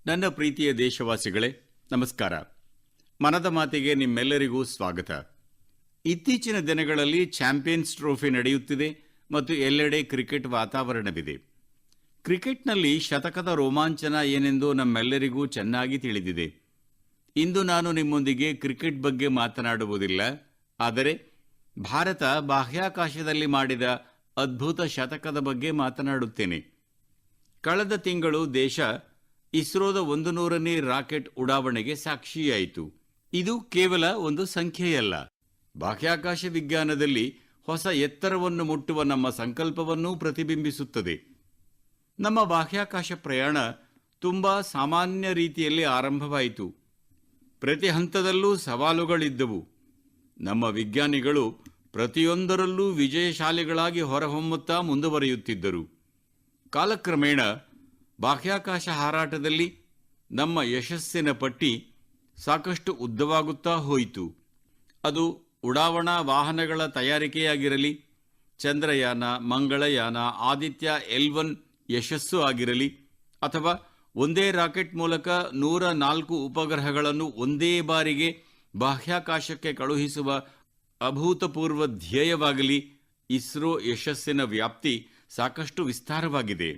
ನನ್ನ ಪ್ರೀತಿಯ ದೇಶವಾಸಿಗಳೇ, ನಮಸ್ಕಾರ. ಮನದ ಮಾತಿಗೆ ನಿಮ್ಮೆಲ್ಲರಿಗೂ ಸ್ವಾಗತ. ಇತ್ತೀಚಿನ ದಿನಗಳಲ್ಲಿ ಚಾಂಪಿಯನ್ಸ್ ಟ್ರೋಫಿ ನಡೆಯುತ್ತಿದೆ ಮತ್ತು ಎಲ್ಲೆಡೆ ಕ್ರಿಕೆಟ್ ವಾತಾವರಣವಿದೆ. ಕ್ರಿಕೆಟ್ನಲ್ಲಿ ಶತಕದ ರೋಮಾಂಚನ ಏನೆಂದು ನಮ್ಮೆಲ್ಲರಿಗೂ ಚೆನ್ನಾಗಿ ತಿಳಿದಿದೆ. ಇಂದು ನಾನು ನಿಮ್ಮೊಂದಿಗೆ ಕ್ರಿಕೆಟ್ ಬಗ್ಗೆ ಮಾತನಾಡುವುದಿಲ್ಲ, ಆದರೆ ಭಾರತ ಬಾಹ್ಯಾಕಾಶದಲ್ಲಿ ಮಾಡಿದ ಅದ್ಭುತ ಶತಕದ ಬಗ್ಗೆ ಮಾತನಾಡುತ್ತೇನೆ. ಕಳೆದ ತಿಂಗಳು ದೇಶ ಇಸ್ರೋದ 100ನೇ ರಾಕೆಟ್ ಉಡಾವಣೆಗೆ ಸಾಕ್ಷಿಯಾಯಿತು. ಇದು ಕೇವಲ ಒಂದು ಸಂಖ್ಯೆಯಲ್ಲ, ಬಾಹ್ಯಾಕಾಶ ವಿಜ್ಞಾನದಲ್ಲಿ ಹೊಸ ಎತ್ತರವನ್ನು ಮುಟ್ಟುವ ನಮ್ಮ ಸಂಕಲ್ಪವನ್ನೂ ಪ್ರತಿಬಿಂಬಿಸುತ್ತದೆ. ನಮ್ಮ ಬಾಹ್ಯಾಕಾಶ ಪ್ರಯಾಣ ತುಂಬಾ ಸಾಮಾನ್ಯ ರೀತಿಯಲ್ಲಿ ಆರಂಭವಾಯಿತು. ಪ್ರತಿ ಹಂತದಲ್ಲೂ ಸವಾಲುಗಳಿದ್ದವು. ನಮ್ಮ ವಿಜ್ಞಾನಿಗಳು ಪ್ರತಿಯೊಂದರಲ್ಲೂ ವಿಜಯಶಾಲಿಗಳಾಗಿ ಹೊರಹೊಮ್ಮುತ್ತಾ ಮುಂದುವರಿಯುತ್ತಿದ್ದರು. ಕಾಲಕ್ರಮೇಣ ಬಾಹ್ಯಾಕಾಶ ಹಾರಾಟದಲ್ಲಿ ನಮ್ಮ ಯಶಸ್ಸಿನ ಪಟ್ಟಿ ಸಾಕಷ್ಟು ಉದ್ದವಾಗುತ್ತಾ ಹೋಯಿತು. ಅದು ಉಡಾವಣಾ ವಾಹನಗಳ ತಯಾರಿಕೆಯಾಗಿರಲಿ, ಚಂದ್ರಯಾನ, ಮಂಗಳಯಾನ, ಆದಿತ್ಯ L1 ಯಶಸ್ಸು ಆಗಿರಲಿ, ಅಥವಾ ಒಂದೇ ರಾಕೆಟ್ ಮೂಲಕ 104 ಉಪಗ್ರಹಗಳನ್ನು ಒಂದೇ ಬಾರಿಗೆ ಬಾಹ್ಯಾಕಾಶಕ್ಕೆ ಕಳುಹಿಸುವ ಅಭೂತಪೂರ್ವ ಧ್ಯೇಯವಾಗಲಿ, ಇಸ್ರೋ ಯಶಸ್ಸಿನ ವ್ಯಾಪ್ತಿ ಸಾಕಷ್ಟು ವಿಸ್ತಾರವಾಗಿದೆ.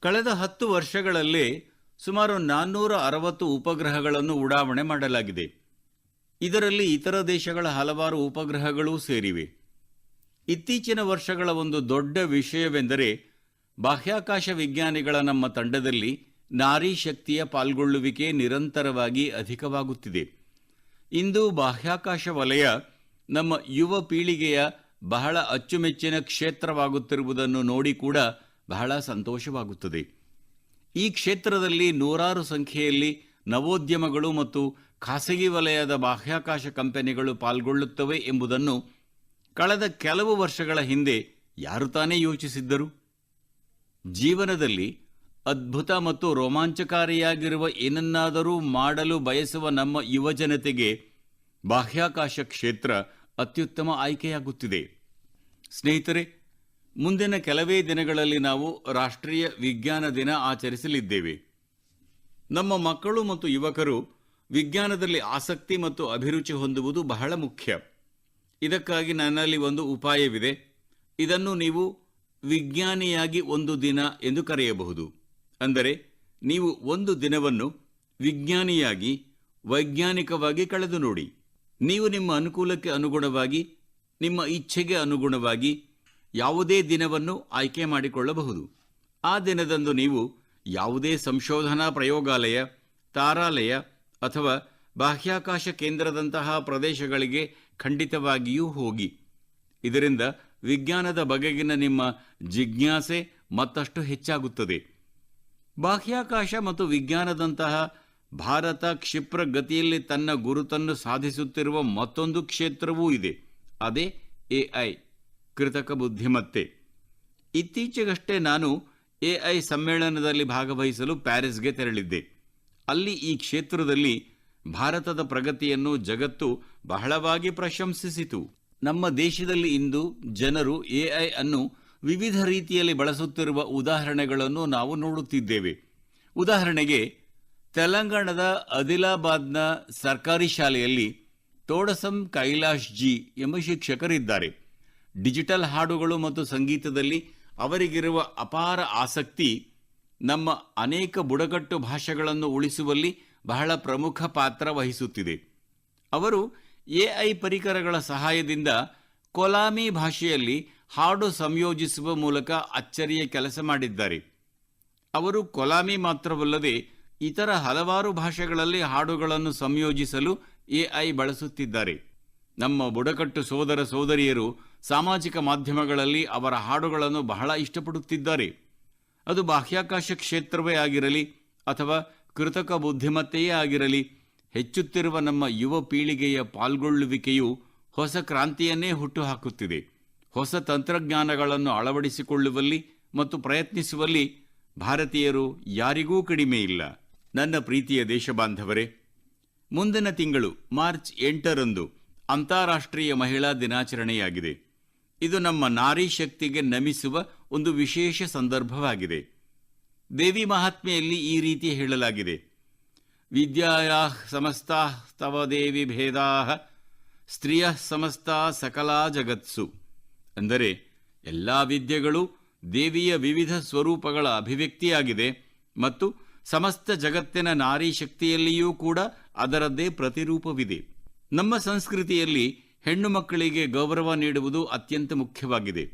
ಕಳೆದ 10 ವರ್ಷಗಳಲ್ಲೇ ಸುಮಾರು 460 ಉಪಗ್ರಹಗಳನ್ನು ಉಡಾವಣೆ ಮಾಡಲಾಗಿದೆ. ಇದರಲ್ಲಿ ಇತರ ದೇಶಗಳ ಹಲವಾರು ಉಪಗ್ರಹಗಳೂ ಸೇರಿವೆ. ಇತ್ತೀಚಿನ ವರ್ಷಗಳ ಒಂದು ದೊಡ್ಡ ವಿಷಯವೆಂದರೆ ಬಾಹ್ಯಾಕಾಶ ವಿಜ್ಞಾನಿಗಳ ನಮ್ಮ ತಂಡದಲ್ಲಿ ನಾರಿ ಶಕ್ತಿಯ ಪಾಲ್ಗೊಳ್ಳುವಿಕೆ ನಿರಂತರವಾಗಿ ಅಧಿಕವಾಗುತ್ತಿದೆ. ಇಂದು ಬಾಹ್ಯಾಕಾಶ ವಲಯ ನಮ್ಮ ಯುವ ಪೀಳಿಗೆಯ ಬಹಳ ಅಚ್ಚುಮೆಚ್ಚಿನ ಕ್ಷೇತ್ರವಾಗುತ್ತಿರುವುದನ್ನು ನೋಡಿ ಕೂಡ ಬಹಳ ಸಂತೋಷವಾಗುತ್ತದೆ. ಈ ಕ್ಷೇತ್ರದಲ್ಲಿ ನೂರಾರು ಸಂಖ್ಯೆಯಲ್ಲಿ ನವೋದ್ಯಮಗಳು ಮತ್ತು ಖಾಸಗಿ ವಲಯದ ಬಾಹ್ಯಾಕಾಶ ಕಂಪನಿಗಳು ಪಾಲ್ಗೊಳ್ಳುತ್ತವೆ ಎಂಬುದನ್ನು ಕಳೆದ ಕೆಲವು ವರ್ಷಗಳ ಹಿಂದೆ ಯಾರು ತಾನೇ ಯೋಚಿಸಿದ್ದರು? ಜೀವನದಲ್ಲಿ ಅದ್ಭುತ ಮತ್ತು ರೋಮಾಂಚಕಾರಿಯಾಗಿರುವ ಏನನ್ನಾದರೂ ಮಾಡಲು ಬಯಸುವ ನಮ್ಮ ಯುವಜನತೆಗೆ ಬಾಹ್ಯಾಕಾಶ ಕ್ಷೇತ್ರ ಅತ್ಯುತ್ತಮ ಆಯ್ಕೆಯಾಗುತ್ತಿದೆ. ಸ್ನೇಹಿತರೆ, ಮುಂದಿನ ಕೆಲವೇ ದಿನಗಳಲ್ಲಿ ನಾವು ರಾಷ್ಟ್ರೀಯ ವಿಜ್ಞಾನ ದಿನ ಆಚರಿಸಲಿದ್ದೇವೆ. ನಮ್ಮ ಮಕ್ಕಳು ಮತ್ತು ಯುವಕರು ವಿಜ್ಞಾನದಲ್ಲಿ ಆಸಕ್ತಿ ಮತ್ತು ಅಭಿರುಚಿ ಹೊಂದುವುದು ಬಹಳ ಮುಖ್ಯ. ಇದಕ್ಕಾಗಿ ನನ್ನಲ್ಲಿ ಒಂದು ಉಪಾಯವಿದೆ. ಇದನ್ನು ನೀವು ವಿಜ್ಞಾನಿಯಾಗಿ ಒಂದು ದಿನ ಎಂದು ಕರೆಯಬಹುದು. ಅಂದರೆ ನೀವು ಒಂದು ದಿನವನ್ನು ವಿಜ್ಞಾನಿಯಾಗಿ ವೈಜ್ಞಾನಿಕವಾಗಿ ಕಳೆದು ನೋಡಿ. ನೀವು ನಿಮ್ಮ ಅನುಕೂಲಕ್ಕೆ ಅನುಗುಣವಾಗಿ, ನಿಮ್ಮ ಇಚ್ಛೆಗೆ ಅನುಗುಣವಾಗಿ ಯಾವುದೇ ದಿನವನ್ನು ಆಯ್ಕೆ ಮಾಡಿಕೊಳ್ಳಬಹುದು. ಆ ದಿನದಂದು ನೀವು ಯಾವುದೇ ಸಂಶೋಧನಾ ಪ್ರಯೋಗಾಲಯ, ತಾರಾಲಯ ಅಥವಾ ಬಾಹ್ಯಾಕಾಶ ಕೇಂದ್ರದಂತಹ ಪ್ರದೇಶಗಳಿಗೆ ಖಂಡಿತವಾಗಿಯೂ ಹೋಗಿ. ಇದರಿಂದ ವಿಜ್ಞಾನದ ಬಗೆಗಿನ ನಿಮ್ಮ ಜಿಜ್ಞಾಸೆ ಮತ್ತಷ್ಟು ಹೆಚ್ಚಾಗುತ್ತದೆ. ಬಾಹ್ಯಾಕಾಶ ಮತ್ತು ವಿಜ್ಞಾನದಂತಹ ಭಾರತ ಕ್ಷಿಪ್ರ ಗತಿಯಲ್ಲಿ ತನ್ನ ಗುರುತನ್ನು ಸಾಧಿಸುತ್ತಿರುವ ಮತ್ತೊಂದು ಕ್ಷೇತ್ರವೂ ಇದೆ. ಅದೇ AI, ಕೃತಕ ಬುದ್ಧಿಮತ್ತೆ. ಇತ್ತೀಚೆಗಷ್ಟೇ ನಾನು AI ಸಮ್ಮೇಳನದಲ್ಲಿ ಭಾಗವಹಿಸಲು ಪ್ಯಾರಿಸ್ಗೆ ತೆರಳಿದ್ದೆ. ಅಲ್ಲಿ ಈ ಕ್ಷೇತ್ರದಲ್ಲಿ ಭಾರತದ ಪ್ರಗತಿಯನ್ನು ಜಗತ್ತು ಬಹಳವಾಗಿ ಪ್ರಶಂಸಿಸಿತು. ನಮ್ಮ ದೇಶದಲ್ಲಿ ಇಂದು ಜನರು AI ಅನ್ನು ವಿವಿಧ ರೀತಿಯಲ್ಲಿ ಬಳಸುತ್ತಿರುವ ಉದಾಹರಣೆಗಳನ್ನು ನಾವು ನೋಡುತ್ತಿದ್ದೇವೆ. ಉದಾಹರಣೆಗೆ, ತೆಲಂಗಾಣದ ಆದಿಲಾಬಾದ್ನ ಸರ್ಕಾರಿ ಶಾಲೆಯಲ್ಲಿ ತೋಡಸಂ ಕೈಲಾಶ್ ಜಿ ಎಂಬ ಶಿಕ್ಷಕರಿದ್ದಾರೆ. ಡಿಜಿಟಲ್ ಹಾಡುಗಳು ಮತ್ತು ಸಂಗೀತದಲ್ಲಿ ಅವರಿಗಿರುವ ಅಪಾರ ಆಸಕ್ತಿ ನಮ್ಮ ಅನೇಕ ಬುಡಕಟ್ಟು ಭಾಷೆಗಳನ್ನು ಉಳಿಸುವಲ್ಲಿ ಬಹಳ ಪ್ರಮುಖ ಪಾತ್ರ ವಹಿಸುತ್ತಿದೆ. ಅವರು AI ಪರಿಕರಗಳ ಸಹಾಯದಿಂದ ಕೊಲಾಮಿ ಭಾಷೆಯಲ್ಲಿ ಹಾಡು ಸಂಯೋಜಿಸುವ ಮೂಲಕ ಅಚ್ಚರಿಯ ಕೆಲಸ ಮಾಡಿದ್ದಾರೆ. ಅವರು ಕೊಲಾಮಿ ಮಾತ್ರವಲ್ಲದೆ ಇತರ ಹಲವಾರು ಭಾಷೆಗಳಲ್ಲಿ ಹಾಡುಗಳನ್ನು ಸಂಯೋಜಿಸಲು AI ಬಳಸುತ್ತಿದ್ದಾರೆ. ನಮ್ಮ ಬುಡಕಟ್ಟು ಸೋದರ ಸೋದರಿಯರು ಸಾಮಾಜಿಕ ಮಾಧ್ಯಮಗಳಲ್ಲಿ ಅವರ ಹಾಡುಗಳನ್ನು ಬಹಳ ಇಷ್ಟಪಡುತ್ತಿದ್ದಾರೆ. ಅದು ಬಾಹ್ಯಾಕಾಶ ಕ್ಷೇತ್ರವೇ ಆಗಿರಲಿ ಅಥವಾ ಕೃತಕ ಬುದ್ಧಿಮತ್ತೆಯೇ ಆಗಿರಲಿ, ಹೆಚ್ಚುತ್ತಿರುವ ನಮ್ಮ ಯುವ ಪೀಳಿಗೆಯ ಪಾಲ್ಗೊಳ್ಳುವಿಕೆಯು ಹೊಸ ಕ್ರಾಂತಿಯನ್ನೇ ಹುಟ್ಟುಹಾಕುತ್ತಿದೆ. ಹೊಸ ತಂತ್ರಜ್ಞಾನಗಳನ್ನು ಅಳವಡಿಸಿಕೊಳ್ಳುವಲ್ಲಿ ಮತ್ತು ಪ್ರಯತ್ನಿಸುವಲ್ಲಿ ಭಾರತೀಯರು ಯಾರಿಗೂ ಕಡಿಮೆ ಇಲ್ಲ. ನನ್ನ ಪ್ರೀತಿಯ ದೇಶಬಾಂಧವರೇ, ಮುಂದಿನ ತಿಂಗಳು ಮಾರ್ಚ್ 8ರಂದು ಅಂತಾರಾಷ್ಟ್ರೀಯ ಮಹಿಳಾ ದಿನಾಚರಣೆಯಾಗಿದೆ. ಇದು ನಮ್ಮ ನಾರಿ ಶಕ್ತಿಗೆ ನಮಿಸುವ ಒಂದು ವಿಶೇಷ ಸಂದರ್ಭವಾಗಿದೆ. ದೇವಿ ಮಹಾತ್ಮೆಯಲ್ಲಿ ಈ ರೀತಿ ಹೇಳಲಾಗಿದೆ: ವಿದ್ಯಾಯಾಃ ಸಮಸ್ತಾಃ ತವ ದೇವಿ ಭೇದಾಃ ಸ್ತ್ರಿಯಃ ಸಮಸ್ತಾ ಸಕಲಾ ಜಗತ್ಸು. ಅಂದರೆ ಎಲ್ಲ ವಿದ್ಯೆಗಳು ದೇವಿಯ ವಿವಿಧ ಸ್ವರೂಪಗಳ ಅಭಿವ್ಯಕ್ತಿಯಾಗಿದೆ ಮತ್ತು ಸಮಸ್ತ ಜಗತ್ತಿನ ನಾರಿ ಶಕ್ತಿಯಲ್ಲಿಯೂ ಕೂಡ ಅದರದ್ದೇ ಪ್ರತಿರೂಪವಿದೆ. ನಮ್ಮ ಸಂಸ್ಕೃತಿಯಲ್ಲಿ ಹೆಣ್ಣು ಮಕ್ಕಳಿಗೆ ಗೌರವ ನೀಡುವುದು ಅತ್ಯಂತ ಮುಖ್ಯವಾಗಿದೆ.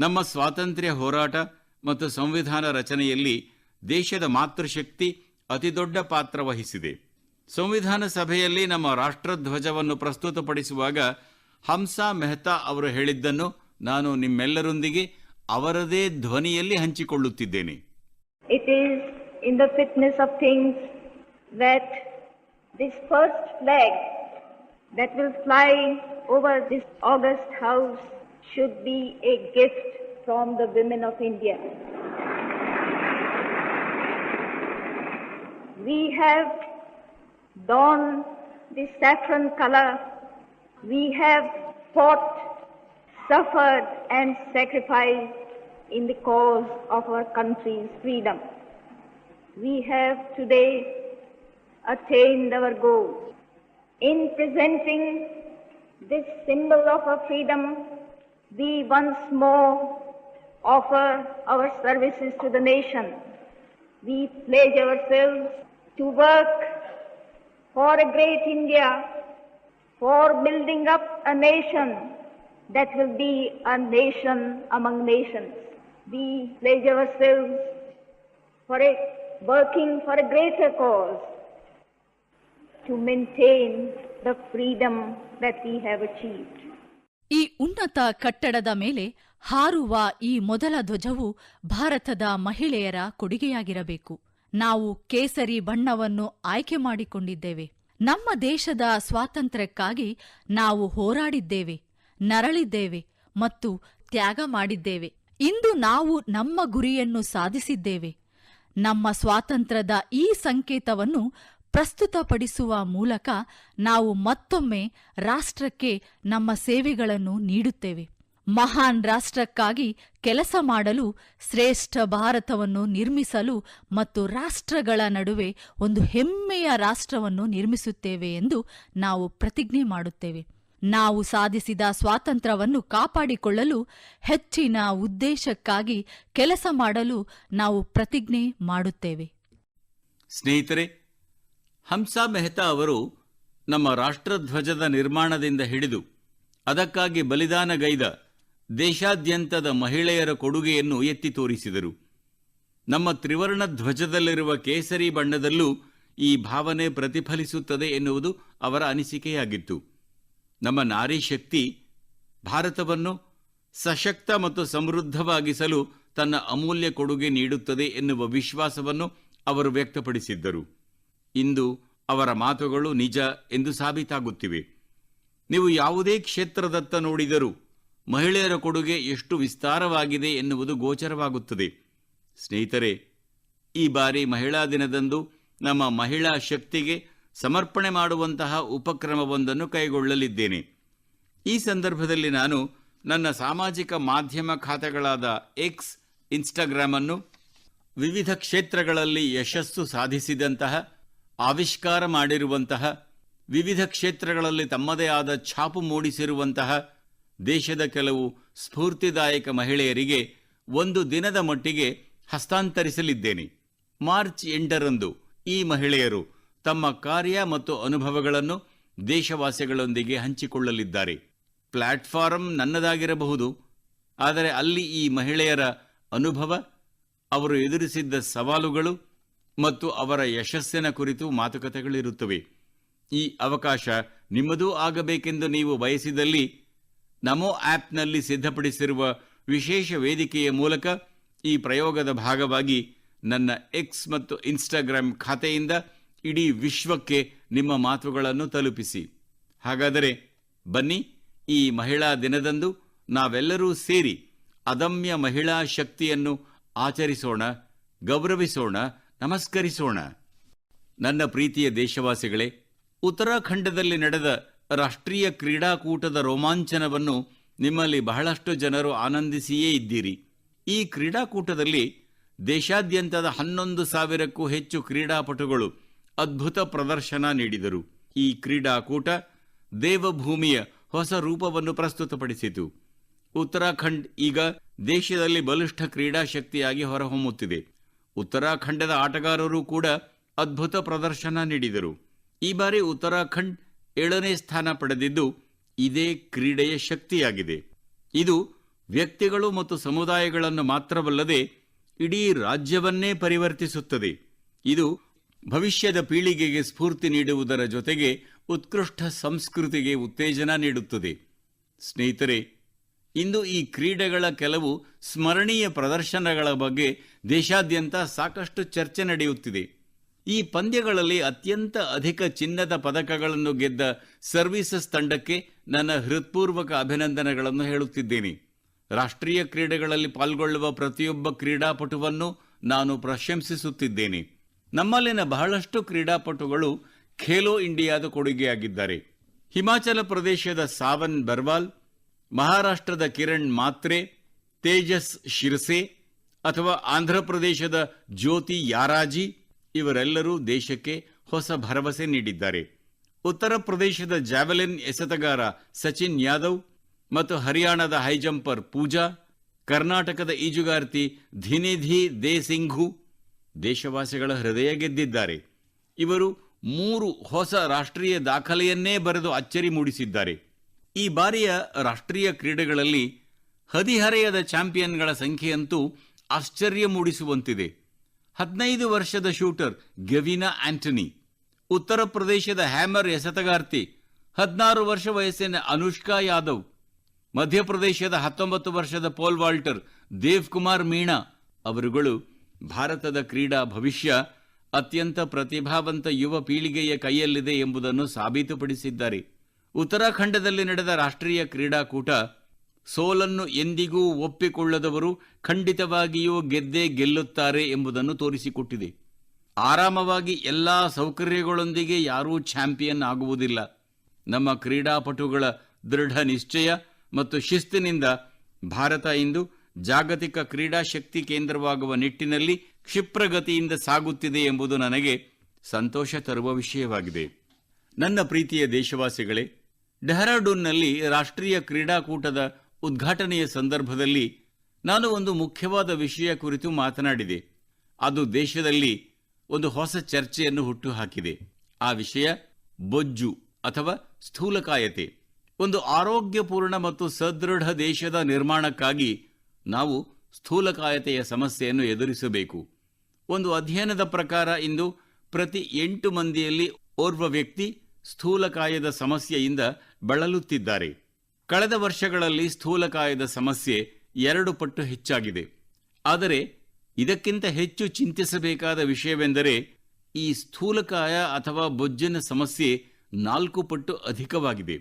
ನಮ್ಮ ಸ್ವಾತಂತ್ರ್ಯ ಹೋರಾಟ ಮತ್ತು ಸಂವಿಧಾನ ರಚನೆಯಲ್ಲಿ ದೇಶದ ಮಾತೃಶಕ್ತಿ ಅತಿದೊಡ್ಡ ಪಾತ್ರ ವಹಿಸಿದೆ. ಸಂವಿಧಾನ ಸಭೆಯಲ್ಲಿ ನಮ್ಮ ರಾಷ್ಟ್ರಧ್ವಜವನ್ನು ಪ್ರಸ್ತುತಪಡಿಸುವಾಗ ಹಂಸಾ ಮೆಹ್ತಾ ಅವರು ಹೇಳಿದ್ದನ್ನು ನಾನು ನಿಮ್ಮೆಲ್ಲರೊಂದಿಗೆ ಅವರದೇ ಧ್ವನಿಯಲ್ಲಿ ಹಂಚಿಕೊಳ್ಳುತ್ತಿದ್ದೇನೆ. It is in the fitness of things that this first flag that will fly over this august house should be a gift from the women of India. We have donned the saffron color. We have fought, suffered and sacrificed in the cause of our country's freedom. We have today attained our goal. In presenting this symbol of our freedom, we once more offer our services to the nation. We pledge ourselves to work for a great India, for building up a nation that will be a nation among nations. We pledge ourselves for working for a greater cause to maintain the freedom that we have achieved. ಈ ಉನ್ನತ ಕಟ್ಟಡದ ಮೇಲೆ ಹಾರುವ ಈ ಮೊದಲ ಧ್ವಜವು ಭಾರತದ ಮಹಿಳೆಯರ ಕೊಡುಗೆಯಾಗಿರಬೇಕು. ನಾವು ಕೇಸರಿ ಬಣ್ಣವನ್ನು ಆಯ್ಕೆ ಮಾಡಿಕೊಂಡಿದ್ದೇವೆ. ನಮ್ಮ ದೇಶದ ಸ್ವಾತಂತ್ರ್ಯಕ್ಕಾಗಿ ನಾವು ಹೋರಾಡಿದ್ದೇವೆ, ನರಳಿದ್ದೇವೆ ಮತ್ತು ತ್ಯಾಗ ಮಾಡಿದ್ದೇವೆ. ಇಂದು ನಾವು ನಮ್ಮ ಗುರಿಯನ್ನು ಸಾಧಿಸಿದ್ದೇವೆ. ನಮ್ಮ ಸ್ವಾತಂತ್ರ್ಯದ ಈ ಸಂಕೇತವನ್ನು ಪ್ರಸ್ತುತಪಡಿಸುವ ಮೂಲಕ ನಾವು ಮತ್ತೊಮ್ಮೆ ರಾಷ್ಟ್ರಕ್ಕೆ ನಮ್ಮ ಸೇವೆಗಳನ್ನು ನೀಡುತ್ತೇವೆ. ಮಹಾನ್ ರಾಷ್ಟ್ರಕ್ಕಾಗಿ ಕೆಲಸ ಮಾಡಲು, ಶ್ರೇಷ್ಠ ಭಾರತವನ್ನು ನಿರ್ಮಿಸಲು ಮತ್ತು ರಾಷ್ಟ್ರಗಳ ನಡುವೆ ಒಂದು ಹೆಮ್ಮೆಯ ರಾಷ್ಟ್ರವನ್ನು ನಿರ್ಮಿಸುತ್ತೇವೆ ಎಂದು ನಾವು ಪ್ರತಿಜ್ಞೆ ಮಾಡುತ್ತೇವೆ. ನಾವು ಸಾಧಿಸಿದ ಸ್ವಾತಂತ್ರ್ಯವನ್ನು ಕಾಪಾಡಿಕೊಳ್ಳಲು ಹೆಚ್ಚಿನ ಉದ್ದೇಶಕ್ಕಾಗಿ ಕೆಲಸ ಮಾಡಲು ನಾವು ಪ್ರತಿಜ್ಞೆ ಮಾಡುತ್ತೇವೆ. ಸ್ನೇಹಿತರೆ, ಹಂಸಾ ಮೆಹ್ತಾ ಅವರು ನಮ್ಮ ರಾಷ್ಟ್ರಧ್ವಜದ ನಿರ್ಮಾಣದಿಂದ ಹಿಡಿದು ಅದಕ್ಕಾಗಿ ಬಲಿದಾನಗೈದ ದೇಶಾದ್ಯಂತದ ಮಹಿಳೆಯರ ಕೊಡುಗೆಯನ್ನು ಎತ್ತಿ ತೋರಿಸಿದರು. ನಮ್ಮ ತ್ರಿವರ್ಣ ಧ್ವಜದಲ್ಲಿರುವ ಕೇಸರಿ ಬಣ್ಣದಲ್ಲೂ ಈ ಭಾವನೆ ಪ್ರತಿಫಲಿಸುತ್ತದೆ ಎನ್ನುವುದು ಅವರ ಅನಿಸಿಕೆಯಾಗಿತ್ತು. ನಮ್ಮ ನಾರಿ ಶಕ್ತಿ ಭಾರತವನ್ನು ಸಶಕ್ತ ಮತ್ತು ಸಮೃದ್ಧವಾಗಿಸಲು ತನ್ನ ಅಮೂಲ್ಯ ಕೊಡುಗೆ ನೀಡುತ್ತದೆ ಎನ್ನುವ ವಿಶ್ವಾಸವನ್ನು ಅವರು ವ್ಯಕ್ತಪಡಿಸಿದ್ದರು. ಇಂದು ಅವರ ಮಾತುಗಳು ನಿಜ ಎಂದು ಸಾಬೀತಾಗುತ್ತಿವೆ. ನೀವು ಯಾವುದೇ ಕ್ಷೇತ್ರದತ್ತ ನೋಡಿದರೂ ಮಹಿಳೆಯರ ಕೊಡುಗೆ ಎಷ್ಟು ವಿಸ್ತಾರವಾಗಿದೆ ಎನ್ನುವುದು ಗೋಚರವಾಗುತ್ತದೆ. ಸ್ನೇಹಿತರೆ, ಈ ಬಾರಿ ಮಹಿಳಾ ದಿನದಂದು ನಮ್ಮ ಮಹಿಳಾ ಶಕ್ತಿಗೆ ಸಮರ್ಪಣೆ ಮಾಡುವಂತಹ ಉಪಕ್ರಮವೊಂದನ್ನು ಕೈಗೊಳ್ಳಲಿದ್ದೇನೆ. ಈ ಸಂದರ್ಭದಲ್ಲಿ ನಾನು ನನ್ನ ಸಾಮಾಜಿಕ ಮಾಧ್ಯಮ ಖಾತೆಗಳಾದ ಎಕ್ಸ್, ಇನ್ಸ್ಟಾಗ್ರಾಮ್ ಅನ್ನು ವಿವಿಧ ಕ್ಷೇತ್ರಗಳಲ್ಲಿ ಯಶಸ್ಸು ಸಾಧಿಸಿದಂತಹ, ಆವಿಷ್ಕಾರ ಮಾಡಿರುವಂತಹ, ವಿವಿಧ ಕ್ಷೇತ್ರಗಳಲ್ಲಿ ತಮ್ಮದೇ ಆದ ಛಾಪು ಮೂಡಿಸಿರುವಂತಹ ದೇಶದ ಕೆಲವು ಸ್ಫೂರ್ತಿದಾಯಕ ಮಹಿಳೆಯರಿಗೆ ಒಂದು ದಿನದ ಮಟ್ಟಿಗೆ ಹಸ್ತಾಂತರಿಸಲಿದ್ದೇನೆ. ಮಾರ್ಚ್ 8ರಂದು ಈ ಮಹಿಳೆಯರು ತಮ್ಮ ಕಾರ್ಯ ಮತ್ತು ಅನುಭವಗಳನ್ನು ದೇಶವಾಸಿಗಳೊಂದಿಗೆ ಹಂಚಿಕೊಳ್ಳಲಿದ್ದಾರೆ. ಪ್ಲಾಟ್ಫಾರಂ ನನ್ನದಾಗಿರಬಹುದು, ಆದರೆ ಅಲ್ಲಿ ಈ ಮಹಿಳೆಯರ ಅನುಭವ, ಅವರು ಎದುರಿಸಿದ್ದ ಸವಾಲುಗಳು ಮತ್ತು ಅವರ ಯಶಸ್ಸಿನ ಕುರಿತು ಮಾತುಕತೆಗಳಿರುತ್ತವೆ. ಈ ಅವಕಾಶ ನಿಮ್ಮದೂ ಆಗಬೇಕೆಂದು ನೀವು ಬಯಸಿದಲ್ಲಿ ನಮೋ ಆ್ಯಪ್ನಲ್ಲಿ ಸಿದ್ಧಪಡಿಸಿರುವ ವಿಶೇಷ ವೇದಿಕೆಯ ಮೂಲಕ ಈ ಪ್ರಯೋಗದ ಭಾಗವಾಗಿ ನನ್ನ ಎಕ್ಸ್ ಮತ್ತು ಇನ್ಸ್ಟಾಗ್ರಾಮ್ ಖಾತೆಯಿಂದ ಇಡೀ ವಿಶ್ವಕ್ಕೆ ನಿಮ್ಮ ಮಾತುಗಳನ್ನು ತಲುಪಿಸಿ. ಹಾಗಾದರೆ ಬನ್ನಿ, ಈ ಮಹಿಳಾ ದಿನದಂದು ನಾವೆಲ್ಲರೂ ಸೇರಿ ಅದಮ್ಯ ಮಹಿಳಾ ಶಕ್ತಿಯನ್ನು ಆಚರಿಸೋಣ, ಗೌರವಿಸೋಣ, ನಮಸ್ಕರಿಸೋಣ. ನನ್ನ ಪ್ರೀತಿಯ ದೇಶವಾಸಿಗಳೇ, ಉತ್ತರಾಖಂಡದಲ್ಲಿ ನಡೆದ ರಾಷ್ಟ್ರೀಯ ಕ್ರೀಡಾಕೂಟದ ರೋಮಾಂಚನವನ್ನು ನಿಮ್ಮಲ್ಲಿ ಬಹಳಷ್ಟು ಜನರು ಆನಂದಿಸಿಯೇ ಇದ್ದೀರಿ. ಈ ಕ್ರೀಡಾಕೂಟದಲ್ಲಿ ದೇಶಾದ್ಯಂತದ 11,000ಕ್ಕೂ ಹೆಚ್ಚು ಕ್ರೀಡಾಪಟುಗಳು ಅದ್ಭುತ ಪ್ರದರ್ಶನ ನೀಡಿದರು. ಈ ಕ್ರೀಡಾಕೂಟ ದೇವಭೂಮಿಯ ಹೊಸ ರೂಪವನ್ನು ಪ್ರಸ್ತುತಪಡಿಸಿತು. ಉತ್ತರಾಖಂಡ್ ಈಗ ದೇಶದಲ್ಲಿ ಬಲಿಷ್ಠ ಕ್ರೀಡಾ ಶಕ್ತಿಯಾಗಿ ಹೊರಹೊಮ್ಮುತ್ತಿದೆ. ಉತ್ತರಾಖಂಡದ ಆಟಗಾರರು ಕೂಡ ಅದ್ಭುತ ಪ್ರದರ್ಶನ ನೀಡಿದರು. ಈ ಬಾರಿ ಉತ್ತರಾಖಂಡ್ 7ನೇ ಸ್ಥಾನ ಪಡೆದಿದ್ದು ಇದೇ ಕ್ರೀಡೆಯ ಶಕ್ತಿಯಾಗಿದೆ. ಇದು ವ್ಯಕ್ತಿಗಳು ಮತ್ತು ಸಮುದಾಯಗಳನ್ನು ಮಾತ್ರವಲ್ಲದೆ ಇಡೀ ರಾಜ್ಯವನ್ನೇ ಪರಿವರ್ತಿಸುತ್ತದೆ. ಇದು ಭವಿಷ್ಯದ ಪೀಳಿಗೆಗೆ ಸ್ಫೂರ್ತಿ ನೀಡುವುದರ ಜೊತೆಗೆ ಉತ್ಕೃಷ್ಟ ಸಂಸ್ಕೃತಿಗೆ ಉತ್ತೇಜನ ನೀಡುತ್ತದೆ. ಸ್ನೇಹಿತರೆ, ಇಂದು ಈ ಕ್ರೀಡೆಗಳ ಕೆಲವು ಸ್ಮರಣೀಯ ಪ್ರದರ್ಶನಗಳ ಬಗ್ಗೆ ದೇಶಾದ್ಯಂತ ಸಾಕಷ್ಟು ಚರ್ಚೆ ನಡೆಯುತ್ತಿದೆ. ಈ ಪಂದ್ಯಗಳಲ್ಲಿ ಅತ್ಯಂತ ಅಧಿಕ ಚಿನ್ನದ ಪದಕಗಳನ್ನು ಗೆದ್ದ ಸರ್ವೀಸಸ್ ತಂಡಕ್ಕೆ ನನ್ನ ಹೃತ್ಪೂರ್ವಕ ಅಭಿನಂದನೆಗಳನ್ನು ಹೇಳುತ್ತಿದ್ದೇನೆ. ರಾಷ್ಟ್ರೀಯ ಕ್ರೀಡೆಗಳಲ್ಲಿ ಪಾಲ್ಗೊಳ್ಳುವ ಪ್ರತಿಯೊಬ್ಬ ಕ್ರೀಡಾಪಟುವನ್ನು ನಾನು ಪ್ರಶಂಸಿಸುತ್ತಿದ್ದೇನೆ. ನಮ್ಮಲ್ಲಿನ ಬಹಳಷ್ಟು ಕ್ರೀಡಾಪಟುಗಳು ಖೇಲೋ ಇಂಡಿಯಾದ ಕೊಡುಗೆಯಾಗಿದ್ದಾರೆ. ಹಿಮಾಚಲ ಪ್ರದೇಶದ ಸಾವನ್ ಬರ್ವಾಲ್, ಮಹಾರಾಷ್ಟ್ರದ ಕಿರಣ್ ಮಾತ್ರೆ, ತೇಜಸ್ ಶಿರ್ಸೆ ಅಥವಾ ಆಂಧ್ರಪ್ರದೇಶದ ಜ್ಯೋತಿ ಯಾರಾಜಿ ಇವರೆಲ್ಲರೂ ದೇಶಕ್ಕೆ ಹೊಸ ಭರವಸೆ ನೀಡಿದ್ದಾರೆ. ಉತ್ತರ ಪ್ರದೇಶದ ಜಾವೆಲಿನ್ ಎಸೆತಗಾರ ಸಚಿನ್ ಯಾದವ್ ಮತ್ತು ಹರಿಯಾಣದ ಹೈಜಂಪರ್ ಪೂಜಾ, ಕರ್ನಾಟಕದ ಈಜುಗಾರ್ತಿ ಧಿನಿಧಿ ದೇಸಿಂಘು ದೇಶವಾಸಿಗಳ ಹೃದಯ ಗೆದ್ದಿದ್ದಾರೆ. ಇವರು 3 ಹೊಸ ರಾಷ್ಟ್ರೀಯ ದಾಖಲೆಯನ್ನೇ ಬರೆದು ಅಚ್ಚರಿ ಮೂಡಿಸಿದ್ದಾರೆ. ಈ ಬಾರಿಯ ರಾಷ್ಟ್ರೀಯ ಕ್ರೀಡೆಗಳಲ್ಲಿ ಹದಿಹರೆಯದ ಚಾಂಪಿಯನ್ಗಳ ಸಂಖ್ಯೆಯಂತೂ ಆಶ್ಚರ್ಯ ಮೂಡಿಸುವಂತಿದೆ. 15 ವರ್ಷದ ಶೂಟರ್ ಗೆವಿನಾ ಆಂಟನಿ, ಉತ್ತರ ಪ್ರದೇಶದ ಹ್ಯಾಮರ್ ಎಸೆತಗಾರ್ತಿ 16 ವರ್ಷ ವಯಸ್ಸಿನ ಅನುಷ್ಕಾ ಯಾದವ್, ಮಧ್ಯಪ್ರದೇಶದ 19 ವರ್ಷದ ಪೋಲ್ ವಾಲ್ಟರ್ ದೇವ್ ಕುಮಾರ್ ಮೀಣಾ ಅವರುಗಳು ಭಾರತದ ಕ್ರೀಡಾ ಭವಿಷ್ಯ ಅತ್ಯಂತ ಪ್ರತಿಭಾವಂತ ಯುವ ಪೀಳಿಗೆಯ ಕೈಯಲ್ಲಿದೆ ಎಂಬುದನ್ನು ಸಾಬೀತುಪಡಿಸಿದ್ದಾರೆ. ಉತ್ತರಾಖಂಡದಲ್ಲಿ ನಡೆದ ರಾಷ್ಟ್ರೀಯ ಕ್ರೀಡಾಕೂಟ ಸೋಲನ್ನು ಎಂದಿಗೂ ಒಪ್ಪಿಕೊಳ್ಳದವರು ಖಂಡಿತವಾಗಿಯೂ ಗೆದ್ದೇ ಗೆಲ್ಲುತ್ತಾರೆ ಎಂಬುದನ್ನು ತೋರಿಸಿಕೊಟ್ಟಿದೆ. ಆರಾಮವಾಗಿ ಎಲ್ಲಾ ಸೌಕರ್ಯಗಳೊಂದಿಗೆ ಯಾರೂ ಚಾಂಪಿಯನ್ ಆಗುವುದಿಲ್ಲ. ನಮ್ಮ ಕ್ರೀಡಾಪಟುಗಳ ದೃಢ ನಿಶ್ಚಯ ಮತ್ತು ಶಿಸ್ತಿನಿಂದ ಭಾರತ ಇಂದು ಜಾಗತಿಕ ಕ್ರೀಡಾ ಶಕ್ತಿ ಕೇಂದ್ರವಾಗುವ ನಿಟ್ಟಿನಲ್ಲಿ ಕ್ಷಿಪ್ರಗತಿಯಿಂದ ಸಾಗುತ್ತಿದೆ ಎಂಬುದು ನನಗೆ ಸಂತೋಷ ತರುವ ವಿಷಯವಾಗಿದೆ. ನನ್ನ ಪ್ರೀತಿಯ ದೇಶವಾಸಿಗಳೇ, ಡೆಹ್ರಾಡೂನ್ನಲ್ಲಿ ರಾಷ್ಟ್ರೀಯ ಕ್ರೀಡಾಕೂಟದ ಉದ್ಘಾಟನೆಯ ಸಂದರ್ಭದಲ್ಲಿ ನಾನು ಒಂದು ಮುಖ್ಯವಾದ ವಿಷಯ ಕುರಿತು ಮಾತನಾಡಿದೆ. ಅದು ದೇಶದಲ್ಲಿ ಒಂದು ಹೊಸ ಚರ್ಚೆಯನ್ನು ಹುಟ್ಟುಹಾಕಿದೆ. ಆ ವಿಷಯ ಬೊಜ್ಜು ಅಥವಾ ಸ್ಥೂಲಕಾಯತೆ. ಒಂದು ಆರೋಗ್ಯಪೂರ್ಣ ಮತ್ತು ಸದೃಢ ದೇಶದ ನಿರ್ಮಾಣಕ್ಕಾಗಿ ನಾವು ಸ್ಥೂಲಕಾಯತೆಯ ಸಮಸ್ಯೆಯನ್ನು ಎದುರಿಸಬೇಕು. ಒಂದು ಅಧ್ಯಯನದ ಪ್ರಕಾರ ಇಂದು ಪ್ರತಿ 8 ಮಂದಿಯಲ್ಲಿ ಓರ್ವ ವ್ಯಕ್ತಿ ಸ್ಥೂಲಕಾಯದ ಸಮಸ್ಯೆಯಿಂದ ಬಳಲುತ್ತಿದ್ದಾರೆ. ಕಳೆದ ವರ್ಷಗಳಲ್ಲಿ ಸ್ಥೂಲಕಾಯದ ಸಮಸ್ಯೆ 2 ಪಟ್ಟು ಹೆಚ್ಚಾಗಿದೆ. ಆದರೆ ಇದಕ್ಕಿಂತ ಹೆಚ್ಚು ಚಿಂತಿಸಬೇಕಾದ ವಿಷಯವೆಂದರೆ ಈ ಸ್ಥೂಲಕಾಯ ಅಥವಾ ಬೊಜ್ಜಿನ ಸಮಸ್ಯೆ 4 ಪಟ್ಟು ಅಧಿಕವಾಗಿದೆ.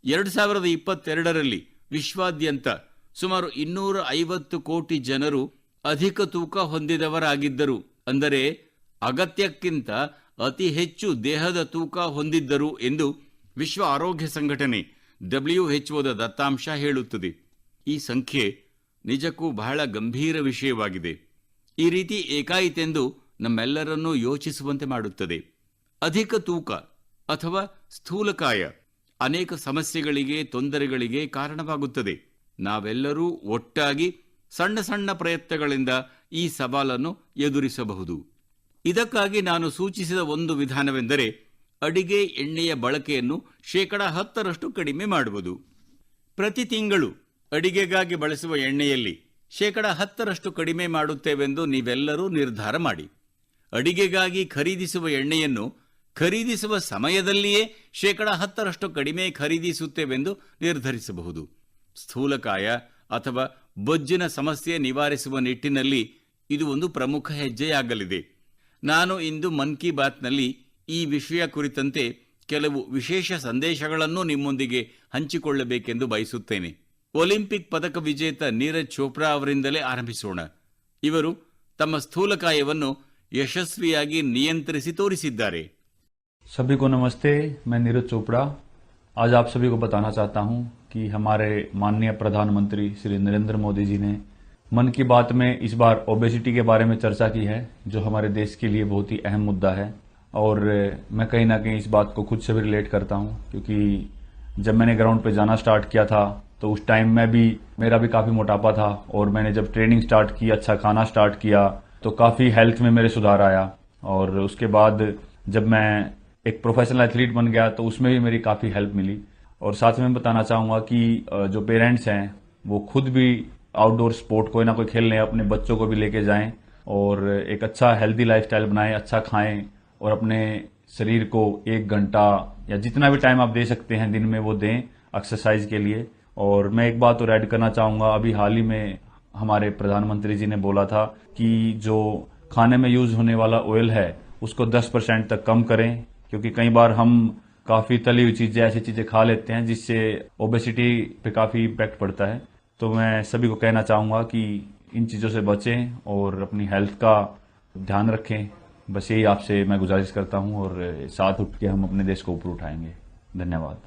2022ರಲ್ಲಿ ವಿಶ್ವಾದ್ಯಂತ ಸುಮಾರು 250 ಕೋಟಿ ಜನರು ಅಧಿಕ ತೂಕ ಹೊಂದಿದವರಾಗಿದ್ದರು. ಅಂದರೆ ಅಗತ್ಯಕ್ಕಿಂತ ಅತಿ ಹೆಚ್ಚು ದೇಹದ ತೂಕ ಹೊಂದಿದ್ದರು ಎಂದು ವಿಶ್ವ ಆರೋಗ್ಯ ಸಂಘಟನೆ WHOದ ದತ್ತಾಂಶ ಹೇಳುತ್ತದೆ. ಈ ಸಂಖ್ಯೆ ನಿಜಕ್ಕೂ ಬಹಳ ಗಂಭೀರ ವಿಷಯವಾಗಿದೆ. ಈ ರೀತಿ ಏಕಾಯಿತೆಂದು ನಮ್ಮೆಲ್ಲರನ್ನೂ ಯೋಚಿಸುವಂತೆ ಮಾಡುತ್ತದೆ. ಅಧಿಕ ತೂಕ ಅಥವಾ ಸ್ಥೂಲಕಾಯ ಅನೇಕ ಸಮಸ್ಯೆಗಳಿಗೆ, ತೊಂದರೆಗಳಿಗೆ ಕಾರಣವಾಗುತ್ತದೆ. ನಾವೆಲ್ಲರೂ ಒಟ್ಟಾಗಿ ಸಣ್ಣ ಸಣ್ಣ ಪ್ರಯತ್ನಗಳಿಂದ ಈ ಸವಾಲನ್ನು ಎದುರಿಸಬಹುದು. ಇದಕ್ಕಾಗಿ ನಾನು ಸೂಚಿಸಿದ ಒಂದು ವಿಧಾನವೆಂದರೆ ಅಡಿಗೆ ಎಣ್ಣೆಯ ಬಳಕೆಯನ್ನು 10% ಕಡಿಮೆ ಮಾಡುವುದು. ಪ್ರತಿ ತಿಂಗಳು ಅಡಿಗೆಗಾಗಿ ಬಳಸುವ ಎಣ್ಣೆಯಲ್ಲಿ 10% ಕಡಿಮೆ ಮಾಡುತ್ತೇವೆಂದು ನೀವೆಲ್ಲರೂ ನಿರ್ಧಾರ ಮಾಡಿ. ಅಡಿಗೆಗಾಗಿ ಖರೀದಿಸುವ ಎಣ್ಣೆಯನ್ನು ಖರೀದಿಸುವ ಸಮಯದಲ್ಲಿಯೇ 10% ಕಡಿಮೆ ಖರೀದಿಸುತ್ತೇವೆಂದು ನಿರ್ಧರಿಸಬಹುದು. ಸ್ಥೂಲಕಾಯ ಅಥವಾ ಬೊಜ್ಜಿನ ಸಮಸ್ಯೆ ನಿವಾರಿಸುವ ನಿಟ್ಟಿನಲ್ಲಿ ಇದು ಒಂದು ಪ್ರಮುಖ ಹೆಜ್ಜೆಯಾಗಲಿದೆ. ನಾನು ಇಂದು ಮನ್ ಕಿ ಬಾತ್ನಲ್ಲಿ ಈ ವಿಷಯ ಕುರಿತಂತೆ ಕೆಲವು ವಿಶೇಷ ಸಂದೇಶಗಳನ್ನು ನಿಮ್ಮೊಂದಿಗೆ ಹಂಚಿಕೊಳ್ಳಬೇಕೆಂದು ಬಯಸುತ್ತೇನೆ. ಒಲಿಂಪಿಕ್ ಪದಕ ವಿಜೇತ ನೀರಜ್ ಚೋಪ್ರಾ ಅವರಿಂದಲೇ ಆರಂಭಿಸೋಣ. ಇವರು ತಮ್ಮ ಸ್ಥೂಲಕಾಯವನ್ನು ಯಶಸ್ವಿಯಾಗಿ ನಿಯಂತ್ರಿಸಿ ತೋರಿಸಿದ್ದಾರೆ. सभी को नमस्ते, मैं नीरज चोपड़ा आज आप सभी को बताना चाहता हूं कि हमारे माननीय प्रधानमंत्री श्री नरेंद्र मोदी जी ने मन की बात में इस बार ओबेसिटी के बारे में चर्चा की है, जो हमारे देश के लिए बहुत ही अहम मुद्दा है. और मैं कहीं ना कहीं इस बात को खुद से भी रिलेट करता हूँ, क्योंकि जब मैंने ग्राउंड पे जाना स्टार्ट किया था तो उस टाइम में भी मेरा भी काफ़ी मोटापा था, और मैंने जब ट्रेनिंग स्टार्ट की, अच्छा खाना स्टार्ट किया, तो काफ़ी हेल्थ में मेरे सुधार आया। और उसके बाद जब मैं एक प्रोफेशनल एथलीट बन गया तो उसमें भी मेरी काफ़ी हेल्प मिली। और साथ में मैं बताना चाहूँगा कि जो पेरेंट्स हैं वो खुद भी आउटडोर स्पोर्ट कोई ना कोई खेल लें, अपने बच्चों को भी लेके जाएं और एक अच्छा हेल्दी लाइफस्टाइल बनाएं, अच्छा खाएं और अपने शरीर को 1 घंटा या जितना भी टाइम आप दे सकते हैं दिन में वो दें एक्सरसाइज के लिए। और मैं एक बात और ऐड करना चाहूँगा, अभी हाल ही में हमारे प्रधानमंत्री जी ने बोला था कि जो खाने में यूज होने वाला ऑयल है उसको 10% तक कम करें, क्योंकि कई बार हम काफ़ी तली हुई चीज़ें, ऐसी चीज़ें खा लेते हैं जिससे ओबेसिटी पे काफ़ी इम्पैक्ट पड़ता है। तो मैं सभी को कहना चाहूँगा कि इन चीज़ों से बचें और अपनी हेल्थ का ध्यान रखें। बस यही आपसे मैं गुजारिश करता हूँ, और साथ उठ के हम अपने देश को ऊपर उठाएंगे। धन्यवाद।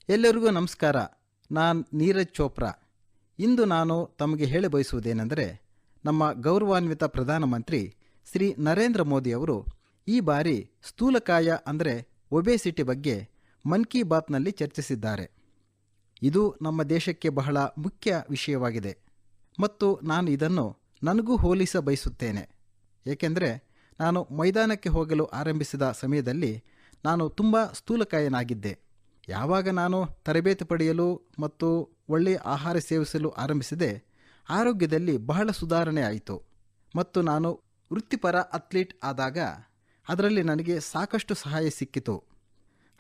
ಎಲ್ಲರಿಗೂ ನಮಸ್ಕಾರ. ನಾನು ನೀರಜ್ ಚೋಪ್ರಾ. ಇಂದು ನಾನು ತಮಗೆ ಹೇಳ ಬಯಸುವುದೇನೆಂದರೆ, ನಮ್ಮ ಗೌರವಾನ್ವಿತ ಪ್ರಧಾನಮಂತ್ರಿ ಶ್ರೀ ನರೇಂದ್ರ ಮೋದಿಯವರು ಈ ಬಾರಿ ಸ್ಥೂಲಕಾಯ ಅಂದರೆ ಒಬೇಸಿಟಿ ಬಗ್ಗೆ ಮನ್ ಕಿ ಬಾತ್ನಲ್ಲಿ ಚರ್ಚಿಸಿದ್ದಾರೆ. ಇದು ನಮ್ಮ ದೇಶಕ್ಕೆ ಬಹಳ ಮುಖ್ಯ ವಿಷಯವಾಗಿದೆ ಮತ್ತು ನಾನು ಇದನ್ನು ನನಗೂ ಹೋಲಿಸ ಬಯಸುತ್ತೇನೆ. ಏಕೆಂದರೆ ನಾನು ಮೈದಾನಕ್ಕೆ ಹೋಗಲು ಆರಂಭಿಸಿದ ಸಮಯದಲ್ಲಿ ನಾನು ತುಂಬ ಸ್ಥೂಲಕಾಯನಾಗಿದ್ದೆ. ಯಾವಾಗ ನಾನು ತರಬೇತಿ ಪಡೆಯಲು ಮತ್ತು ಒಳ್ಳೆಯ ಆಹಾರ ಸೇವಿಸಲು ಆರಂಭಿಸಿದೆ, ಆರೋಗ್ಯದಲ್ಲಿ ಬಹಳ ಸುಧಾರಣೆ ಆಯಿತು ಮತ್ತು ನಾನು ವೃತ್ತಿಪರ ಅಥ್ಲೀಟ್ ಆದಾಗ ಅದರಲ್ಲಿ ನನಗೆ ಸಾಕಷ್ಟು ಸಹಾಯ ಸಿಕ್ಕಿತು.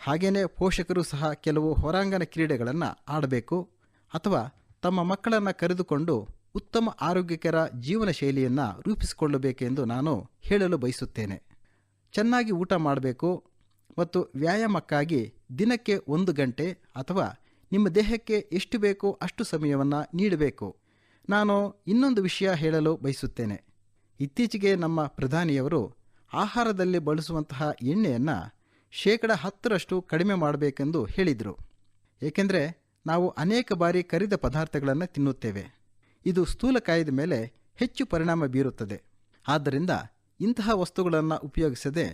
ಹಾಗೆಯೇ ಪೋಷಕರು ಸಹ ಕೆಲವು ಹೊರಾಂಗಣ ಕ್ರೀಡೆಗಳನ್ನು ಆಡಬೇಕು ಅಥವಾ ತಮ್ಮ ಮಕ್ಕಳನ್ನು ಕರೆದುಕೊಂಡು ಉತ್ತಮ ಆರೋಗ್ಯಕರ ಜೀವನ ಶೈಲಿಯನ್ನು ರೂಪಿಸಿಕೊಳ್ಳಬೇಕೆಂದು ನಾನು ಹೇಳಲು ಬಯಸುತ್ತೇನೆ. ಚೆನ್ನಾಗಿ ಊಟ ಮಾಡಬೇಕು ಮತ್ತು ವ್ಯಾಯಾಮಕ್ಕಾಗಿ ದಿನಕ್ಕೆ 1 ಗಂಟೆ ಅಥವಾ ನಿಮ್ಮ ದೇಹಕ್ಕೆ ಎಷ್ಟು ಬೇಕೋ ಅಷ್ಟು ಸಮಯವನ್ನು ನೀಡಬೇಕು. ನಾನು ಇನ್ನೊಂದು ವಿಷಯ ಹೇಳಲು ಬಯಸುತ್ತೇನೆ. ಇತ್ತೀಚೆಗೆ ನಮ್ಮ ಪ್ರಧಾನಿಯವರು ಆಹಾರದಲ್ಲಿ ಬಳಸುವಂತಹ ಎಣ್ಣೆಯನ್ನು 10% ಕಡಿಮೆ ಮಾಡಬೇಕೆಂದು ಹೇಳಿದರು. ಏಕೆಂದರೆ ನಾವು ಅನೇಕ ಬಾರಿ ಕರಿದ ಪದಾರ್ಥಗಳನ್ನು ತಿನ್ನುತ್ತೇವೆ. ಇದು ಸ್ಥೂಲಕಾಯದ ಮೇಲೆ ಹೆಚ್ಚು ಪರಿಣಾಮ ಬೀರುತ್ತದೆ. ಆದ್ದರಿಂದ ಇಂತಹ ವಸ್ತುಗಳನ್ನು ಉಪಯೋಗಿಸದೆ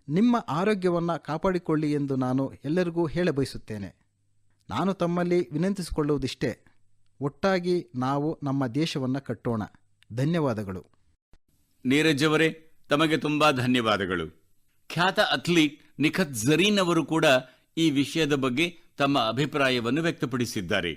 ನಿಮ್ಮ ಆರೋಗ್ಯವನ್ನು ಕಾಪಾಡಿಕೊಳ್ಳಿ ಎಂದು ನಾನು ಎಲ್ಲರಿಗೂ ಹೇಳಬಯಸುತ್ತೇನೆ. ನಾನು ತಮ್ಮಲ್ಲಿ ವಿನಂತಿಸಿಕೊಳ್ಳುವುದಿಷ್ಟೇ, ಒಟ್ಟಾಗಿ ನಾವು ನಮ್ಮ ದೇಶವನ್ನು ಕಟ್ಟೋಣ. ಧನ್ಯವಾದಗಳು. ನೀರಜ್ ಅವರೇ, ತಮಗೆ ತುಂಬಾ ಧನ್ಯವಾದಗಳು. ಖ್ಯಾತ ಅಥ್ಲೀಟ್ ನಿಖತ್ ಝರೀನ್ ಅವರು ಕೂಡ ಈ ವಿಷಯದ ಬಗ್ಗೆ ತಮ್ಮ ಅಭಿಪ್ರಾಯವನ್ನು ವ್ಯಕ್ತಪಡಿಸಿದ್ದಾರೆ.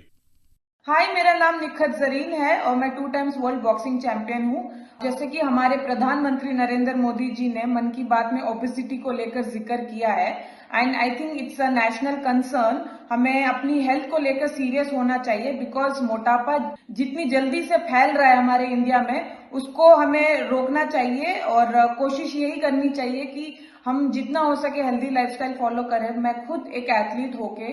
हाय, मेरा नाम निखत जरीन है और मैं 2 टाइम्स वर्ल्ड बॉक्सिंग चैंपियन हूँ. जैसे कि हमारे प्रधानमंत्री नरेंद्र मोदी जी ने मन की बात में ओबेसिटी को लेकर जिक्र किया है, and I think it's a national concern. हमें अपनी हेल्थ को लेकर सीरियस होना चाहिए, बिकॉज मोटापा जितनी जल्दी से फैल रहा है हमारे इंडिया में, उसको हमें रोकना चाहिए और कोशिश यही करनी चाहिए कि हम जितना हो सके हेल्दी लाइफस्टाइल फॉलो करें. मैं खुद एक एथलीट होके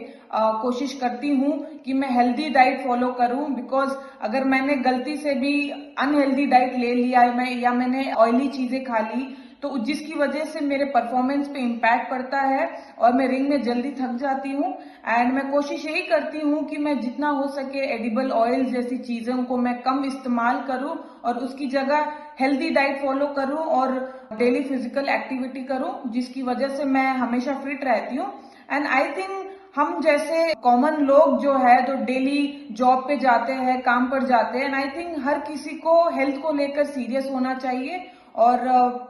कोशिश करती हूँ कि मैं हेल्दी डाइट फॉलो करूँ, बिकॉज अगर मैंने गलती से भी अनहेल्दी डाइट ले लिया है या मैंने ऑयली चीजें खा ली, तो जिसकी वजह से मेरे परफॉर्मेंस पे इम्पैक्ट पड़ता है और मैं रिंग में जल्दी थक जाती हूँ. एंड मैं कोशिश यही करती हूँ कि मैं जितना हो सके एडिबल ऑयल जैसी चीजों को मैं कम इस्तेमाल करूँ और उसकी जगह हेल्दी डाइट फॉलो करूँ और डेली फिजिकल एक्टिविटी करूँ, जिसकी वजह से मैं हमेशा फिट रहती हूँ. एंड आई थिंक हम जैसे कॉमन लोग जो है तो डेली जॉब पे जाते हैं, काम पर जाते हैं, एंड आई थिंक हर किसी को हेल्थ को लेकर सीरियस होना चाहिए और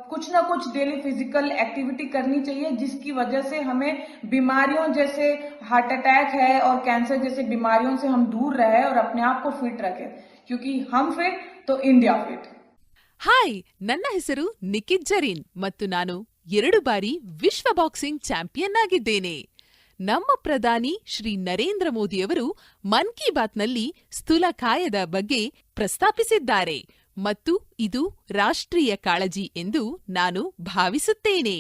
कुछ ना कुछ डेली फिजिकल एक्टिविटी करनी चाहिए, जिसकी वजह से हमें बीमारियों जैसे हार्ट अटैक है और कैंसर जैसे बीमारियों से हम दूर रहे और अपने आप को फिट रखें, क्योंकि हम फिट तो इंडिया फिट. ಹಾಯ್, ನನ್ನ ಹೆಸರು ನಿಖಿತ್ ಜರೀನ್ ಮತ್ತು ನಾನು 2 ಬಾರಿ ವಿಶ್ವ ಬಾಕ್ಸಿಂಗ್ ಚಾಂಪಿಯನ್ ಆಗಿದ್ದೇನೆ. ನಮ್ಮ ಪ್ರಧಾನಿ ಶ್ರೀ ನರೇಂದ್ರ ಮೋದಿಯವರು ಮನ್ ಕಿ ಬಾತ್ನಲ್ಲಿ ಸ್ಥೂಲಕಾಯದ ಬಗ್ಗೆ ಪ್ರಸ್ತಾಪಿಸಿದ್ದಾರೆ ಮತ್ತು ಇದು ರಾಷ್ಟ್ರೀಯ ಕಾಳಜಿ ಎಂದು ನಾನು ಭಾವಿಸುತ್ತೇನೆ.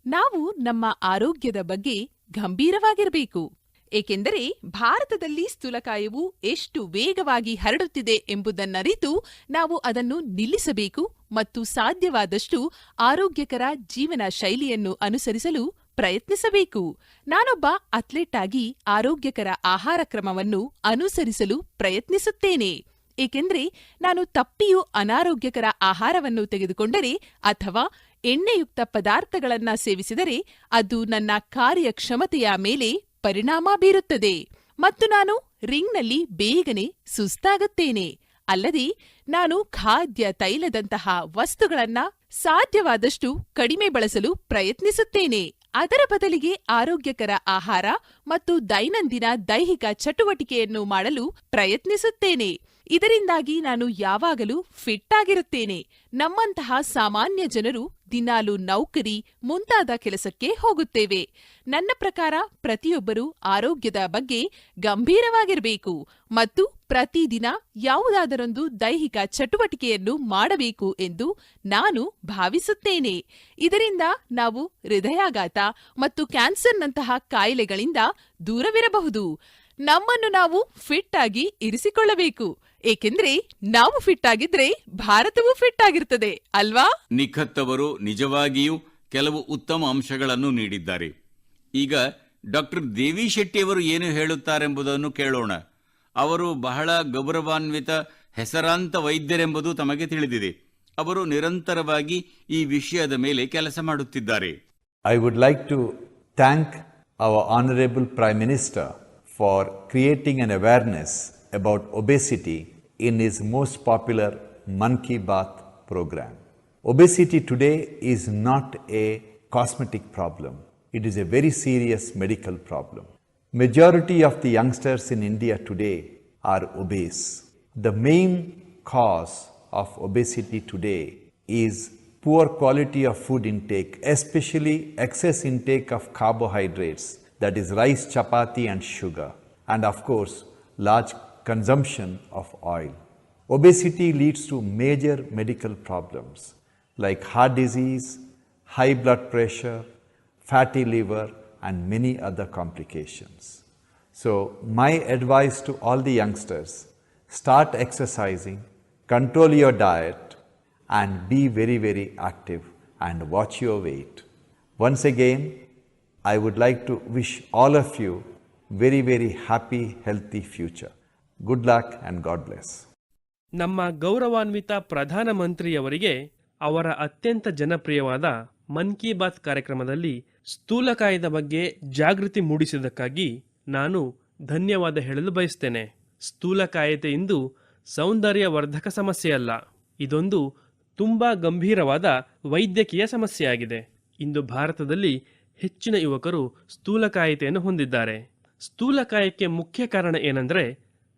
ನಾವು ನಮ್ಮ ಆರೋಗ್ಯದ ಬಗ್ಗೆ ಗಂಭೀರವಾಗಿರಬೇಕು, ಏಕೆಂದರೆ ಭಾರತದಲ್ಲಿ ಸ್ಥೂಲಕಾಯವು ಎಷ್ಟು ವೇಗವಾಗಿ ಹರಡುತ್ತಿದೆ ಎಂಬುದನ್ನರಿತು ನಾವು ಅದನ್ನು ನಿಲ್ಲಿಸಬೇಕು ಮತ್ತು ಸಾಧ್ಯವಾದಷ್ಟು ಆರೋಗ್ಯಕರ ಜೀವನ ಶೈಲಿಯನ್ನು ಅನುಸರಿಸಲು ಪ್ರಯತ್ನಿಸಬೇಕು. ನಾನೊಬ್ಬ ಅಥ್ಲೆಟ್ ಆಗಿ ಆರೋಗ್ಯಕರ ಆಹಾರ ಕ್ರಮವನ್ನು ಅನುಸರಿಸಲು ಪ್ರಯತ್ನಿಸುತ್ತೇನೆ, ಏಕೆಂದರೆ ನಾನು ತಪ್ಪಿಯೂ ಅನಾರೋಗ್ಯಕರ ಆಹಾರವನ್ನು ತೆಗೆದುಕೊಂಡರೆ ಅಥವಾ ಎಣ್ಣೆಯುಕ್ತ ಪದಾರ್ಥಗಳನ್ನ ಸೇವಿಸಿದರೆ ಅದು ನನ್ನ ಕಾರ್ಯಕ್ಷಮತೆಯ ಮೇಲೆ ಪರಿಣಾಮ ಬೀರುತ್ತದೆ ಮತ್ತು ನಾನು ರಿಂಗ್ನಲ್ಲಿ ಬೇಗನೆ ಸುಸ್ತಾಗುತ್ತೇನೆ. ಅಲ್ಲದೆ ನಾನು ಖಾದ್ಯ ತೈಲದಂತಹ ವಸ್ತುಗಳನ್ನ ಸಾಧ್ಯವಾದಷ್ಟು ಕಡಿಮೆ ಬಳಸಲು ಪ್ರಯತ್ನಿಸುತ್ತೇನೆ. ಅದರ ಬದಲಿಗೆ ಆರೋಗ್ಯಕರ ಆಹಾರ ಮತ್ತು ದೈನಂದಿನ ದೈಹಿಕ ಚಟುವಟಿಕೆಯನ್ನು ಮಾಡಲು ಪ್ರಯತ್ನಿಸುತ್ತೇನೆ. ಇದರಿಂದಾಗಿ ನಾನು ಯಾವಾಗಲೂ ಫಿಟ್ ಆಗಿರುತ್ತೇನೆ. ನಮ್ಮಂತಹ ಸಾಮಾನ್ಯ ಜನರು ದಿನಾಲು ನೌಕರಿ ಮುಂತಾದ ಕೆಲಸಕ್ಕೆ ಹೋಗುತ್ತೇವೆ. ನನ್ನ ಪ್ರಕಾರ ಪ್ರತಿಯೊಬ್ಬರೂ ಆರೋಗ್ಯದ ಬಗ್ಗೆ ಗಂಭೀರವಾಗಿರಬೇಕು ಮತ್ತು ಪ್ರತಿದಿನ ಯಾವುದಾದರೊಂದು ದೈಹಿಕ ಚಟುವಟಿಕೆಯನ್ನು ಮಾಡಬೇಕು ಎಂದು ನಾನು ಭಾವಿಸುತ್ತೇನೆ. ಇದರಿಂದ ನಾವು ಹೃದಯಾಘಾತ ಮತ್ತು ಕ್ಯಾನ್ಸರ್ನಂತಹ ಕಾಯಿಲೆಗಳಿಂದ ದೂರವಿರಬಹುದು. ನಮ್ಮನ್ನು ನಾವು ಫಿಟ್ ಆಗಿ ಇರಿಸಿಕೊಳ್ಳಬೇಕು. ಏಕೆಂದ್ರೆ ನಾವು ಫಿಟ್ ಆಗಿದ್ರೆ ಭಾರತವೂ ಫಿಟ್ ಆಗಿರ್ತದೆ ಅಲ್ವಾ? ನಿಖತ್ ಅವರು ನಿಜವಾಗಿಯೂ ಕೆಲವು ಉತ್ತಮ ಅಂಶಗಳನ್ನು ನೀಡಿದ್ದಾರೆ. ಈಗ ಡಾಕ್ಟರ್ ದೇವಿ ಶೆಟ್ಟಿ ಅವರು ಏನು ಹೇಳುತ್ತಾರೆಂಬುದನ್ನು ಕೇಳೋಣ. ಅವರು ಬಹಳ ಗೌರವಾನ್ವಿತ ಹೆಸರಾಂತ ವೈದ್ಯರೆಂಬುದು ತಮಗೆ ತಿಳಿದಿದೆ. ಅವರು ನಿರಂತರವಾಗಿ ಈ ವಿಷಯದ ಮೇಲೆ ಕೆಲಸ ಮಾಡುತ್ತಿದ್ದಾರೆ. I would like to thank our Honorable Prime Minister for creating an awareness about obesity in his most popular Mann Ki Baat program. Obesity today is not a cosmetic problem. It is a very serious medical problem. Majority of the youngsters in India today are obese. The main cause of obesity today is poor quality of food intake, especially excess intake of carbohydrates, that is rice, chapati and sugar, and of course large consumption of oil. Obesity leads to major medical problems like heart disease, high blood pressure, fatty liver and many other complications. So my advice to all the youngsters, start exercising, control your diet and be very, very active and watch your weight. Once again, I would like to wish all of you very, very happy, healthy future. Good luck and God bless. ನಮ್ಮ ಗೌರವಾನ್ವಿತ ಪ್ರಧಾನಮಂತ್ರಿಯವರಿಗೆ ಅವರ ಅತ್ಯಂತ ಜನಪ್ರಿಯವಾದ ಮನ್ ಕಿ ಬಾತ್ ಕಾರ್ಯಕ್ರಮದಲ್ಲಿ ಸ್ಥೂಲಕಾಯದ ಬಗ್ಗೆ ಜಾಗೃತಿ ಮೂಡಿಸಿದ್ದಕ್ಕಾಗಿ ನಾನು ಧನ್ಯವಾದ ಹೇಳಲು ಬಯಸ್ತೇನೆ. ಸ್ಥೂಲಕಾಯತೆ ಇಂದು ಸೌಂದರ್ಯವರ್ಧಕ ಸಮಸ್ಯೆಯಲ್ಲ, ಇದೊಂದು ತುಂಬಾ ಗಂಭೀರವಾದ ವೈದ್ಯಕೀಯ ಸಮಸ್ಯೆಯಾಗಿದೆ. ಇಂದು ಭಾರತದಲ್ಲಿ ಹೆಚ್ಚಿನ ಯುವಕರು ಸ್ಥೂಲಕಾಯತೆಯನ್ನು ಹೊಂದಿದ್ದಾರೆ. ಸ್ಥೂಲಕಾಯಕ್ಕೆ ಮುಖ್ಯ ಕಾರಣ ಏನಂದರೆ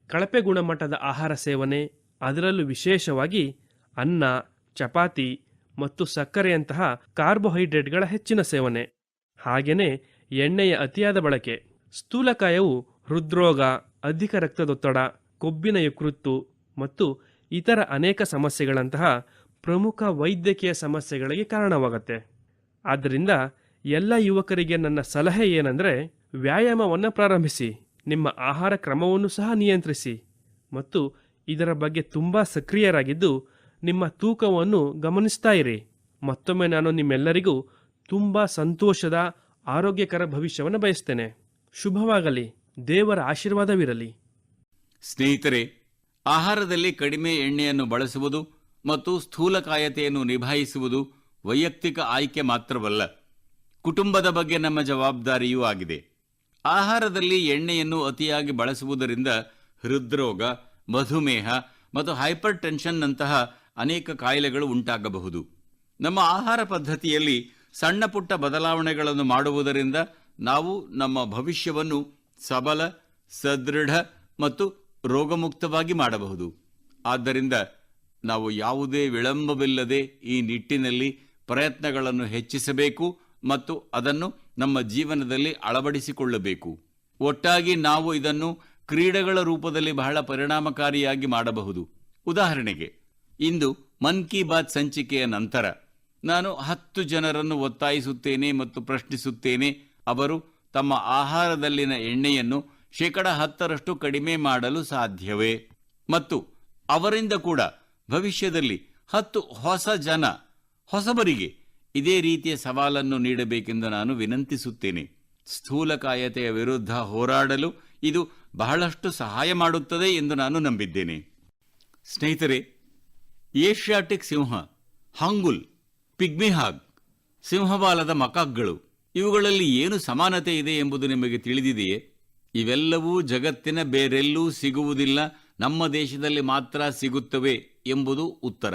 ಕಳಪೆ ಗುಣಮಟ್ಟದ ಆಹಾರ ಸೇವನೆ, ಅದರಲ್ಲೂ ವಿಶೇಷವಾಗಿ ಅನ್ನ, ಚಪಾತಿ ಮತ್ತು ಸಕ್ಕರೆಯಂತಹ ಕಾರ್ಬೋಹೈಡ್ರೇಟ್ಗಳ ಹೆಚ್ಚಿನ ಸೇವನೆ, ಹಾಗೆಯೇ ಎಣ್ಣೆಯ ಅತಿಯಾದ ಬಳಕೆ. ಸ್ಥೂಲಕಾಯವು ಹೃದ್ರೋಗ, ಅಧಿಕ ರಕ್ತದೊತ್ತಡ, ಕೊಬ್ಬಿನ ಯಕೃತ್ತು ಮತ್ತು ಇತರ ಅನೇಕ ಸಮಸ್ಯೆಗಳಂತಹ ಪ್ರಮುಖ ವೈದ್ಯಕೀಯ ಸಮಸ್ಯೆಗಳಿಗೆ ಕಾರಣವಾಗುತ್ತೆ. ಆದ್ದರಿಂದ ಎಲ್ಲ ಯುವಕರಿಗೆ ನನ್ನ ಸಲಹೆ ಏನಂದರೆ, ವ್ಯಾಯಾಮವನ್ನು ಪ್ರಾರಂಭಿಸಿ, ನಿಮ್ಮ ಆಹಾರ ಕ್ರಮವನ್ನು ಸಹ ನಿಯಂತ್ರಿಸಿ ಮತ್ತು ಇದರ ಬಗ್ಗೆ ತುಂಬ ಸಕ್ರಿಯರಾಗಿದ್ದು ನಿಮ್ಮ ತೂಕವನ್ನು ಗಮನಿಸ್ತಾ ಇರಿ. ಮತ್ತೊಮ್ಮೆ ನಾನು ನಿಮ್ಮೆಲ್ಲರಿಗೂ ತುಂಬ ಸಂತೋಷದ ಆರೋಗ್ಯಕರ ಭವಿಷ್ಯವನ್ನು ಬಯಸ್ತೇನೆ. ಶುಭವಾಗಲಿ, ದೇವರ ಆಶೀರ್ವಾದವಿರಲಿ. ಸ್ನೇಹಿತರೆ, ಆಹಾರದಲ್ಲಿ ಕಡಿಮೆ ಎಣ್ಣೆಯನ್ನು ಬಳಸುವುದು ಮತ್ತು ಸ್ಥೂಲಕಾಯತೆಯನ್ನು ನಿಭಾಯಿಸುವುದು ವೈಯಕ್ತಿಕ ಆಯ್ಕೆ ಮಾತ್ರವಲ್ಲ, ಕುಟುಂಬದ ಬಗ್ಗೆ ನಮ್ಮ ಜವಾಬ್ದಾರಿಯೂ ಆಗಿದೆ. ಆಹಾರದಲ್ಲಿ ಎಣ್ಣೆಯನ್ನು ಅತಿಯಾಗಿ ಬಳಸುವುದರಿಂದ ಹೃದ್ರೋಗ, ಮಧುಮೇಹ ಮತ್ತು ಹೈಪರ್ ಟೆನ್ಷನ್ನಂತಹ ಅನೇಕ ಕಾಯಿಲೆಗಳು ಉಂಟಾಗಬಹುದು. ನಮ್ಮ ಆಹಾರ ಪದ್ಧತಿಯಲ್ಲಿ ಸಣ್ಣ ಪುಟ್ಟ ಬದಲಾವಣೆಗಳನ್ನು ಮಾಡುವುದರಿಂದ ನಾವು ನಮ್ಮ ಭವಿಷ್ಯವನ್ನು ಸಬಲ, ಸದೃಢ ಮತ್ತು ರೋಗಮುಕ್ತವಾಗಿ ಮಾಡಬಹುದು. ಆದ್ದರಿಂದ ನಾವು ಯಾವುದೇ ವಿಳಂಬವಿಲ್ಲದೆ ಈ ನಿಟ್ಟಿನಲ್ಲಿ ಪ್ರಯತ್ನಗಳನ್ನು ಹೆಚ್ಚಿಸಬೇಕು ಮತ್ತು ಅದನ್ನು ನಮ್ಮ ಜೀವನದಲ್ಲಿ ಅಳವಡಿಸಿಕೊಳ್ಳಬೇಕು. ಒಟ್ಟಾಗಿ ನಾವು ಇದನ್ನು ಕ್ರೀಡೆಗಳ ರೂಪದಲ್ಲಿ ಬಹಳ ಪರಿಣಾಮಕಾರಿಯಾಗಿ ಮಾಡಬಹುದು. ಉದಾಹರಣೆಗೆ, ಇಂದು ಮನ್ ಕಿ ಬಾತ್ ಸಂಚಿಕೆಯ ನಂತರ ನಾನು 10 ಜನರನ್ನು ಒತ್ತಾಯಿಸುತ್ತೇನೆ ಮತ್ತು ಪ್ರಶ್ನಿಸುತ್ತೇನೆ. ಅವರು ತಮ್ಮ ಆಹಾರದಲ್ಲಿನ ಎಣ್ಣೆಯನ್ನು 10% ಕಡಿಮೆ ಮಾಡಲು ಸಾಧ್ಯವೇ? ಮತ್ತು ಅವರಿಂದ ಕೂಡ ಭವಿಷ್ಯದಲ್ಲಿ 10 ಹೊಸಬರಿಗೆ ಇದೇ ರೀತಿಯ ಸವಾಲನ್ನು ನೀಡಬೇಕೆಂದು ನಾನು ವಿನಂತಿಸುತ್ತೇನೆ. ಸ್ಥೂಲಕಾಯತೆಯ ವಿರುದ್ಧ ಹೋರಾಡಲು ಇದು ಬಹಳಷ್ಟು ಸಹಾಯ ಮಾಡುತ್ತದೆ ಎಂದು ನಾನು ನಂಬಿದ್ದೇನೆ. ಸ್ನೇಹಿತರೆ, ಏಷ್ಯಾಟಿಕ್ ಸಿಂಹ, ಹಾಂಗುಲ್, ಪಿಗ್ಮಿಹಾಗ್ ಸಿಂಹಬಾಲದ ಮಕಾಕ್ಗಳು, ಇವುಗಳಲ್ಲಿ ಏನು ಸಮಾನತೆ ಇದೆ ಎಂಬುದು ನಿಮಗೆ ತಿಳಿದಿದೆಯೇ? ಇವೆಲ್ಲವೂ ಜಗತ್ತಿನ ಬೇರೆಲ್ಲೂ ಸಿಗುವುದಿಲ್ಲ, ನಮ್ಮ ದೇಶದಲ್ಲಿ ಮಾತ್ರ ಸಿಗುತ್ತವೆ ಎಂಬುದು ಉತ್ತರ.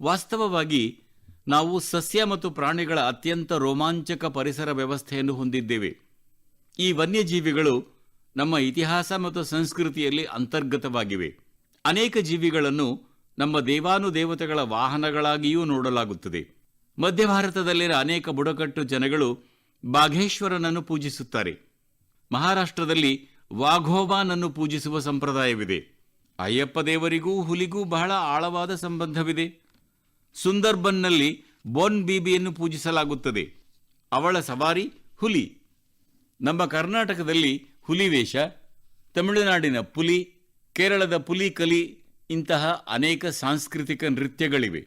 ವಾಸ್ತವವಾಗಿ ನಾವು ಸಸ್ಯ ಮತ್ತು ಪ್ರಾಣಿಗಳ ಅತ್ಯಂತ ರೋಮಾಂಚಕ ಪರಿಸರ ವ್ಯವಸ್ಥೆಯನ್ನು ಹೊಂದಿದ್ದೇವೆ. ಈ ವನ್ಯಜೀವಿಗಳು ನಮ್ಮ ಇತಿಹಾಸ ಮತ್ತು ಸಂಸ್ಕೃತಿಯಲ್ಲಿ ಅಂತರ್ಗತವಾಗಿವೆ. ಅನೇಕ ಜೀವಿಗಳನ್ನು ನಮ್ಮ ದೇವಾನುದೇವತೆಗಳ ವಾಹನಗಳಾಗಿಯೂ ನೋಡಲಾಗುತ್ತದೆ. ಮಧ್ಯ ಭಾರತದಲ್ಲಿನ ಅನೇಕ ಬುಡಕಟ್ಟು ಜನಗಳು ಬಾಘೇಶ್ವರನನ್ನು ಪೂಜಿಸುತ್ತಾರೆ. ಮಹಾರಾಷ್ಟ್ರದಲ್ಲಿ ವಾಘೋಬಾನನ್ನು ಪೂಜಿಸುವ ಸಂಪ್ರದಾಯವಿದೆ. ಅಯ್ಯಪ್ಪ ದೇವರಿಗೂ ಹುಲಿಗೂ ಬಹಳ ಆಳವಾದ ಸಂಬಂಧವಿದೆ. ಸುಂದರ್ಬನ್ನಲ್ಲಿ ಬೋನ್ ಬೀಬಿಯನ್ನು ಪೂಜಿಸಲಾಗುತ್ತದೆ. ಅವಳ ಸವಾರಿ ಹುಲಿ. ನಮ್ಮ ಕರ್ನಾಟಕದಲ್ಲಿ ಹುಲಿವೇಷ, ತಮಿಳುನಾಡಿನ ಪುಲಿ, ಕೇರಳದ ಪುಲಿಕಲಿ ಇಂತಹ ಅನೇಕ ಸಾಂಸ್ಕೃತಿಕ ನೃತ್ಯಗಳಿವೆ.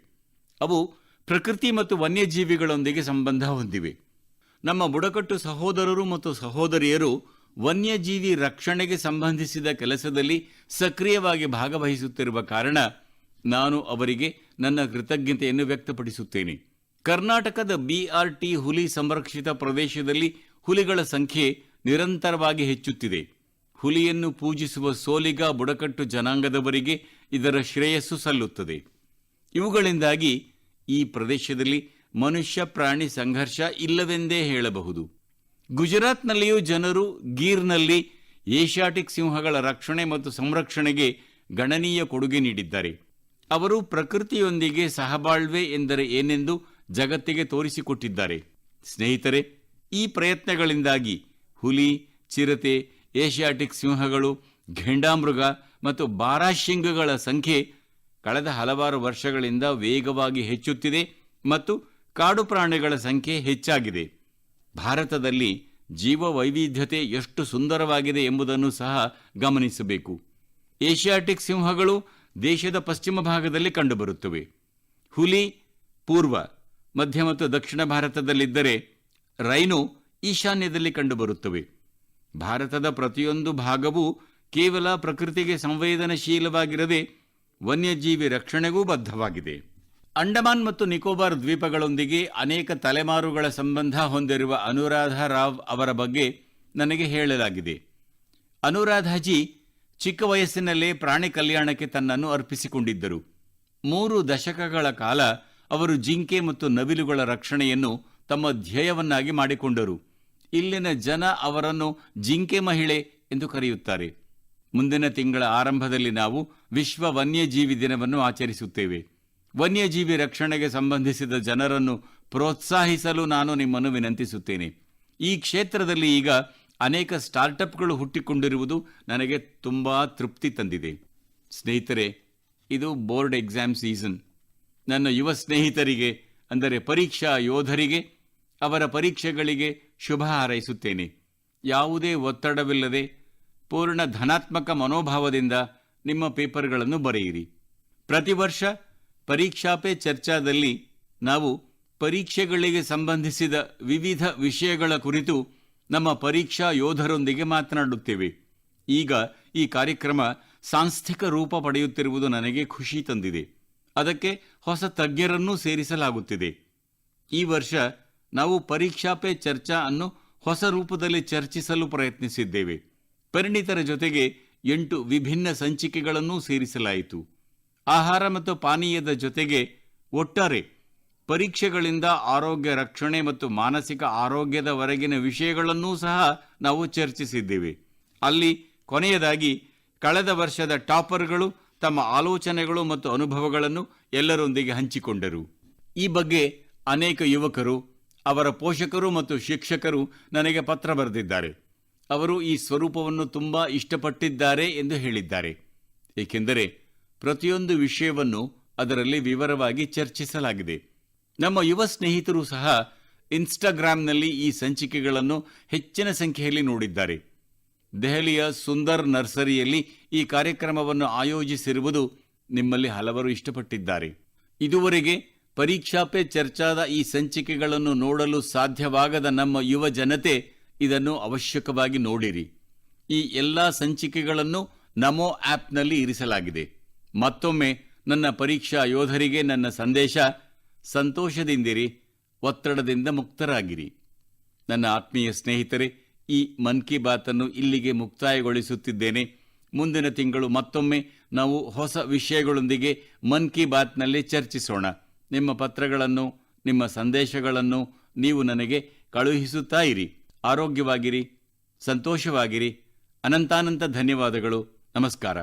ಅವು ಪ್ರಕೃತಿ ಮತ್ತು ವನ್ಯಜೀವಿಗಳೊಂದಿಗೆ ಸಂಬಂಧ ಹೊಂದಿವೆ. ನಮ್ಮ ಬುಡಕಟ್ಟು ಸಹೋದರರು ಮತ್ತು ಸಹೋದರಿಯರು ವನ್ಯಜೀವಿ ರಕ್ಷಣೆಗೆ ಸಂಬಂಧಿಸಿದ ಕೆಲಸದಲ್ಲಿ ಸಕ್ರಿಯವಾಗಿ ಭಾಗವಹಿಸುತ್ತಿರುವ ಕಾರಣ ನಾನು ಅವರಿಗೆ ನನ್ನ ಕೃತಜ್ಞತೆಯನ್ನು ವ್ಯಕ್ತಪಡಿಸುತ್ತೇನೆ. ಕರ್ನಾಟಕದ BRT ಹುಲಿ ಸಂರಕ್ಷಿತ ಪ್ರದೇಶದಲ್ಲಿ ಹುಲಿಗಳ ಸಂಖ್ಯೆ ನಿರಂತರವಾಗಿ ಹೆಚ್ಚುತ್ತಿದೆ. ಹುಲಿಯನ್ನು ಪೂಜಿಸುವ ಸೋಲಿಗ ಬುಡಕಟ್ಟು ಜನಾಂಗದವರಿಗೆ ಇದರ ಶ್ರೇಯಸ್ಸು ಸಲ್ಲುತ್ತದೆ. ಇವುಗಳಿಂದಾಗಿ ಈ ಪ್ರದೇಶದಲ್ಲಿ ಮನುಷ್ಯ ಪ್ರಾಣಿ ಸಂಘರ್ಷ ಇಲ್ಲವೆಂದೇ ಹೇಳಬಹುದು. ಗುಜರಾತ್ನಲ್ಲಿಯೂ ಜನರು ಗೀರ್ನಲ್ಲಿ ಏಷ್ಯಾಟಿಕ್ ಸಿಂಹಗಳ ರಕ್ಷಣೆ ಮತ್ತು ಸಂರಕ್ಷಣೆಗೆ ಗಣನೀಯ ಕೊಡುಗೆ ನೀಡಿದ್ದಾರೆ. ಅವರು ಪ್ರಕೃತಿಯೊಂದಿಗೆ ಸಹಬಾಳ್ವೆ ಎಂದರೆ ಏನೆಂದು ಜಗತ್ತಿಗೆ ತೋರಿಸಿಕೊಟ್ಟಿದ್ದಾರೆ. ಸ್ನೇಹಿತರೆ, ಈ ಪ್ರಯತ್ನಗಳಿಂದಾಗಿ ಹುಲಿ, ಚಿರತೆ, ಏಷ್ಯಾಟಿಕ್ ಸಿಂಹಗಳು, ಘೇಂಡಾಮೃಗ ಮತ್ತು ಬಾರಾಶಿಂಗಗಳ ಸಂಖ್ಯೆ ಕಳೆದ ಹಲವಾರು ವರ್ಷಗಳಿಂದ ವೇಗವಾಗಿ ಹೆಚ್ಚುತ್ತಿದೆ ಮತ್ತು ಕಾಡು ಪ್ರಾಣಿಗಳ ಸಂಖ್ಯೆ ಹೆಚ್ಚಾಗಿದೆ. ಭಾರತದಲ್ಲಿ ಜೀವ ವೈವಿಧ್ಯತೆ ಎಷ್ಟು ಸುಂದರವಾಗಿದೆ ಎಂಬುದನ್ನು ಸಹ ಗಮನಿಸಬೇಕು. ಏಷ್ಯಾಟಿಕ್ ಸಿಂಹಗಳು ದೇಶದ ಪಶ್ಚಿಮ ಭಾಗದಲ್ಲಿ ಕಂಡುಬರುತ್ತವೆ. ಹುಲಿ ಪೂರ್ವ, ಮಧ್ಯ ಮತ್ತು ದಕ್ಷಿಣ ಭಾರತದಲ್ಲಿದ್ದರೆ ರೈನು ಈಶಾನ್ಯದಲ್ಲಿ ಕಂಡುಬರುತ್ತವೆ. ಭಾರತದ ಪ್ರತಿಯೊಂದು ಭಾಗವೂ ಕೇವಲ ಪ್ರಕೃತಿಗೆ ಸಂವೇದನಶೀಲವಾಗಿರದೆ ವನ್ಯಜೀವಿ ರಕ್ಷಣೆಗೂ ಬದ್ಧವಾಗಿದೆ. ಅಂಡಮಾನ್ ಮತ್ತು ನಿಕೋಬಾರ್ ದ್ವೀಪಗಳೊಂದಿಗೆ ಅನೇಕ ತಲೆಮಾರುಗಳ ಸಂಬಂಧ ಹೊಂದಿರುವ ಅನುರಾಧ ರಾವ್ ಅವರ ಬಗ್ಗೆ ನನಗೆ ಹೇಳಲಾಗಿದೆ. ಅನುರಾಧಾಜಿ ಚಿಕ್ಕ ವಯಸ್ಸಿನಲ್ಲೇ ಪ್ರಾಣಿ ಕಲ್ಯಾಣಕ್ಕೆ ತನ್ನನ್ನು ಅರ್ಪಿಸಿಕೊಂಡಿದ್ದರು. 3 ದಶಕಗಳ ಕಾಲ ಅವರು ಜಿಂಕೆ ಮತ್ತು ನವಿಲುಗಳ ರಕ್ಷಣೆಯನ್ನು ತಮ್ಮ ಧ್ಯೇಯವನ್ನಾಗಿ ಮಾಡಿಕೊಂಡರು. ಇಲ್ಲಿನ ಜನ ಅವರನ್ನು ಜಿಂಕೆ ಮಹಿಳೆ ಎಂದು ಕರೆಯುತ್ತಾರೆ. ಮುಂದಿನ ತಿಂಗಳ ಆರಂಭದಲ್ಲಿ ನಾವು ವಿಶ್ವ ವನ್ಯಜೀವಿ ದಿನವನ್ನು ಆಚರಿಸುತ್ತೇವೆ. ವನ್ಯಜೀವಿ ರಕ್ಷಣೆಗೆ ಸಂಬಂಧಿಸಿದ ಜನರನ್ನು ಪ್ರೋತ್ಸಾಹಿಸಲು ನಾನು ನಿಮ್ಮನ್ನು ವಿನಂತಿಸುತ್ತೇನೆ. ಈ ಕ್ಷೇತ್ರದಲ್ಲಿ ಈಗ ಅನೇಕ ಸ್ಟಾರ್ಟಪ್ಗಳು ಹುಟ್ಟಿಕೊಂಡಿರುವುದು ನನಗೆ ತುಂಬಾ ತೃಪ್ತಿ ತಂದಿದೆ. ಸ್ನೇಹಿತರೆ, ಇದು ಬೋರ್ಡ್ ಎಕ್ಸಾಮ್ ಸೀಸನ್. ನನ್ನ ಯುವ ಸ್ನೇಹಿತರಿಗೆ, ಅಂದರೆ ಪರೀಕ್ಷಾ ಯೋಧರಿಗೆ, ಅವರ ಪರೀಕ್ಷೆಗಳಿಗೆ ಶುಭ ಹಾರೈಸುತ್ತೇನೆ. ಯಾವುದೇ ಒತ್ತಡವಿಲ್ಲದೆ ಪೂರ್ಣ ಧನಾತ್ಮಕ ಮನೋಭಾವದಿಂದ ನಿಮ್ಮ ಪೇಪರ್ಗಳನ್ನು ಬರೆಯಿರಿ. ಪ್ರತಿ ವರ್ಷ ಪರೀಕ್ಷಾ ಪೇ ಚರ್ಚಾದಲ್ಲಿ ನಾವು ಪರೀಕ್ಷೆಗಳಿಗೆ ಸಂಬಂಧಿಸಿದ ವಿವಿಧ ವಿಷಯಗಳ ಕುರಿತು ನಮ್ಮ ಪರೀಕ್ಷಾ ಯೋಧರೊಂದಿಗೆ ಮಾತನಾಡುತ್ತೇವೆ. ಈಗ ಈ ಕಾರ್ಯಕ್ರಮ ಸಾಂಸ್ಥಿಕ ರೂಪ ಪಡೆಯುತ್ತಿರುವುದು ನನಗೆ ಖುಷಿ ತಂದಿದೆ. ಅದಕ್ಕೆ ಹೊಸ ತಜ್ಞರನ್ನೂ ಸೇರಿಸಲಾಗುತ್ತಿದೆ. ಈ ವರ್ಷ ನಾವು ಪರೀಕ್ಷಾ ಪೇ ಚರ್ಚಾ ಅನ್ನು ಹೊಸ ರೂಪದಲ್ಲಿ ಚರ್ಚಿಸಲು ಪ್ರಯತ್ನಿಸಿದ್ದೇವೆ. ಪರಿಣಿತರ ಜೊತೆಗೆ 8 ವಿಭಿನ್ನ ಸಂಚಿಕೆಗಳನ್ನೂ ಸೇರಿಸಲಾಯಿತು. ಆಹಾರ ಮತ್ತು ಪಾನೀಯದ ಜೊತೆಗೆ ಒಟ್ಟಾರೆ ಪರೀಕ್ಷೆಗಳಿಂದ ಆರೋಗ್ಯ ರಕ್ಷಣೆ ಮತ್ತು ಮಾನಸಿಕ ಆರೋಗ್ಯದವರೆಗಿನ ವಿಷಯಗಳನ್ನೂ ಸಹ ನಾವು ಚರ್ಚಿಸಿದ್ದೇವೆ. ಅಲ್ಲಿ ಕೊನೆಯದಾಗಿ ಕಳೆದ ವರ್ಷದ ಟಾಪರ್ಗಳು ತಮ್ಮ ಆಲೋಚನೆಗಳು ಮತ್ತು ಅನುಭವಗಳನ್ನು ಎಲ್ಲರೊಂದಿಗೆ ಹಂಚಿಕೊಂಡರು. ಈ ಬಗ್ಗೆ ಅನೇಕ ಯುವಕರು, ಅವರ ಪೋಷಕರು ಮತ್ತು ಶಿಕ್ಷಕರು ನನಗೆ ಪತ್ರ ಬರೆದಿದ್ದಾರೆ. ಅವರು ಈ ಸ್ವರೂಪವನ್ನು ತುಂಬಾ ಇಷ್ಟಪಟ್ಟಿದ್ದಾರೆ ಎಂದು ಹೇಳಿದ್ದಾರೆ. ಏಕೆಂದರೆ ಪ್ರತಿಯೊಂದು ವಿಷಯವನ್ನು ಅದರಲ್ಲಿ ವಿವರವಾಗಿ ಚರ್ಚಿಸಲಾಗಿದೆ. ನಮ್ಮ ಯುವ ಸ್ನೇಹಿತರು ಸಹ ಇನ್ಸ್ಟಾಗ್ರಾಂನಲ್ಲಿ ಈ ಸಂಚಿಕೆಗಳನ್ನು ಹೆಚ್ಚಿನ ಸಂಖ್ಯೆಯಲ್ಲಿ ನೋಡಿದ್ದಾರೆ. ದೆಹಲಿಯ ಸುಂದರ್ ನರ್ಸರಿಯಲ್ಲಿ ಈ ಕಾರ್ಯಕ್ರಮವನ್ನು ಆಯೋಜಿಸಿರುವುದು ನಿಮ್ಮಲ್ಲಿ ಹಲವರು ಇಷ್ಟಪಟ್ಟಿದ್ದಾರೆ. ಇದುವರೆಗೆ ಪರೀಕ್ಷಾ ಪೇ ಚರ್ಚಾದ ಈ ಸಂಚಿಕೆಗಳನ್ನು ನೋಡಲು ಸಾಧ್ಯವಾಗದ ನಮ್ಮ ಯುವ ಜನತೆ ಇದನ್ನು ಅವಶ್ಯಕವಾಗಿ ನೋಡಿರಿ. ಈ ಎಲ್ಲಾ ಸಂಚಿಕೆಗಳನ್ನು ನಮೋ ಆಪ್ನಲ್ಲಿ ಇರಿಸಲಾಗಿದೆ. ಮತ್ತೊಮ್ಮೆ ನನ್ನ ಪರೀಕ್ಷಾ ಯೋಧರಿಗೆ ನನ್ನ ಸಂದೇಶ: ಸಂತೋಷದಿಂದಿರಿ, ಒತ್ತಡದಿಂದ ಮುಕ್ತರಾಗಿರಿ. ನನ್ನ ಆತ್ಮೀಯ ಸ್ನೇಹಿತರೆ, ಈ ಮನ್ ಕಿ ಬಾತನ್ನು ಇಲ್ಲಿಗೆ ಮುಕ್ತಾಯಗೊಳಿಸುತ್ತಿದ್ದೇನೆ. ಮುಂದಿನ ತಿಂಗಳು ಮತ್ತೊಮ್ಮೆ ನಾವು ಹೊಸ ವಿಷಯಗಳೊಂದಿಗೆ ಮನ್ ಕಿ ಬಾತ್ನಲ್ಲಿ ಚರ್ಚಿಸೋಣ. ನಿಮ್ಮ ಪತ್ರಗಳನ್ನು, ನಿಮ್ಮ ಸಂದೇಶಗಳನ್ನು ನೀವು ನನಗೆ ಕಳುಹಿಸುತ್ತಾ ಇರಿ. ಆರೋಗ್ಯವಾಗಿರಿ, ಸಂತೋಷವಾಗಿರಿ. ಅನಂತಾನಂತ ಧನ್ಯವಾದಗಳು. ನಮಸ್ಕಾರ.